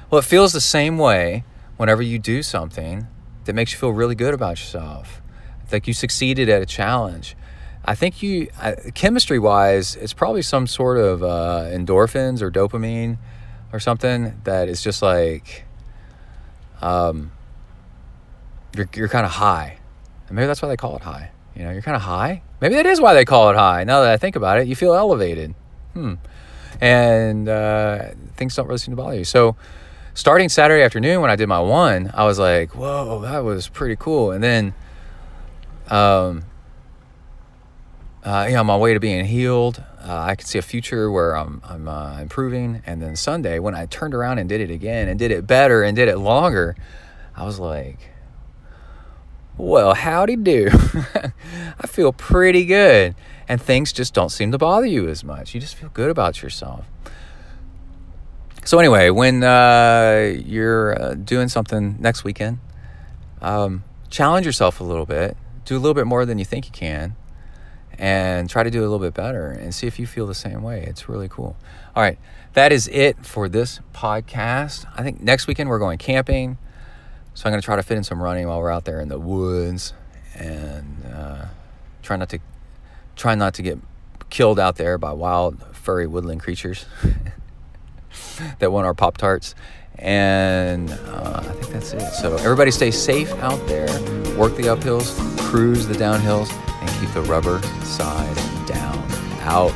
Speaker 2: Well, it feels the same way whenever you do something that makes you feel really good about yourself. Like you succeeded at a challenge. I think chemistry-wise, it's probably some sort of endorphins or dopamine or something that is just like, you're kind of high. And maybe that's why they call it high. You're kind of high. Maybe that is why they call it high. Now that I think about it, you feel elevated. And things don't really seem to bother you. So starting Saturday afternoon when I did my one, I was like, whoa, that was pretty cool. And then, on my way to being healed, I could see a future where I'm improving. And then Sunday, when I turned around and did it again and did it better and did it longer, I was like, well, howdy do. I feel pretty good. And things just don't seem to bother you as much. You just feel good about yourself. So anyway, when you're doing something next weekend, challenge yourself a little bit. Do a little bit more than you think you can. And try to do a little bit better and see if you feel the same way. It's really cool. All right, that is it for this podcast. I think next weekend we're going camping. So I'm going to try to fit in some running while we're out there in the woods and try not to get killed out there by wild, furry woodland creatures that want our Pop-Tarts. And I think that's it. So everybody stay safe out there. Work the uphills, cruise the downhills, and keep the rubber side down. Out.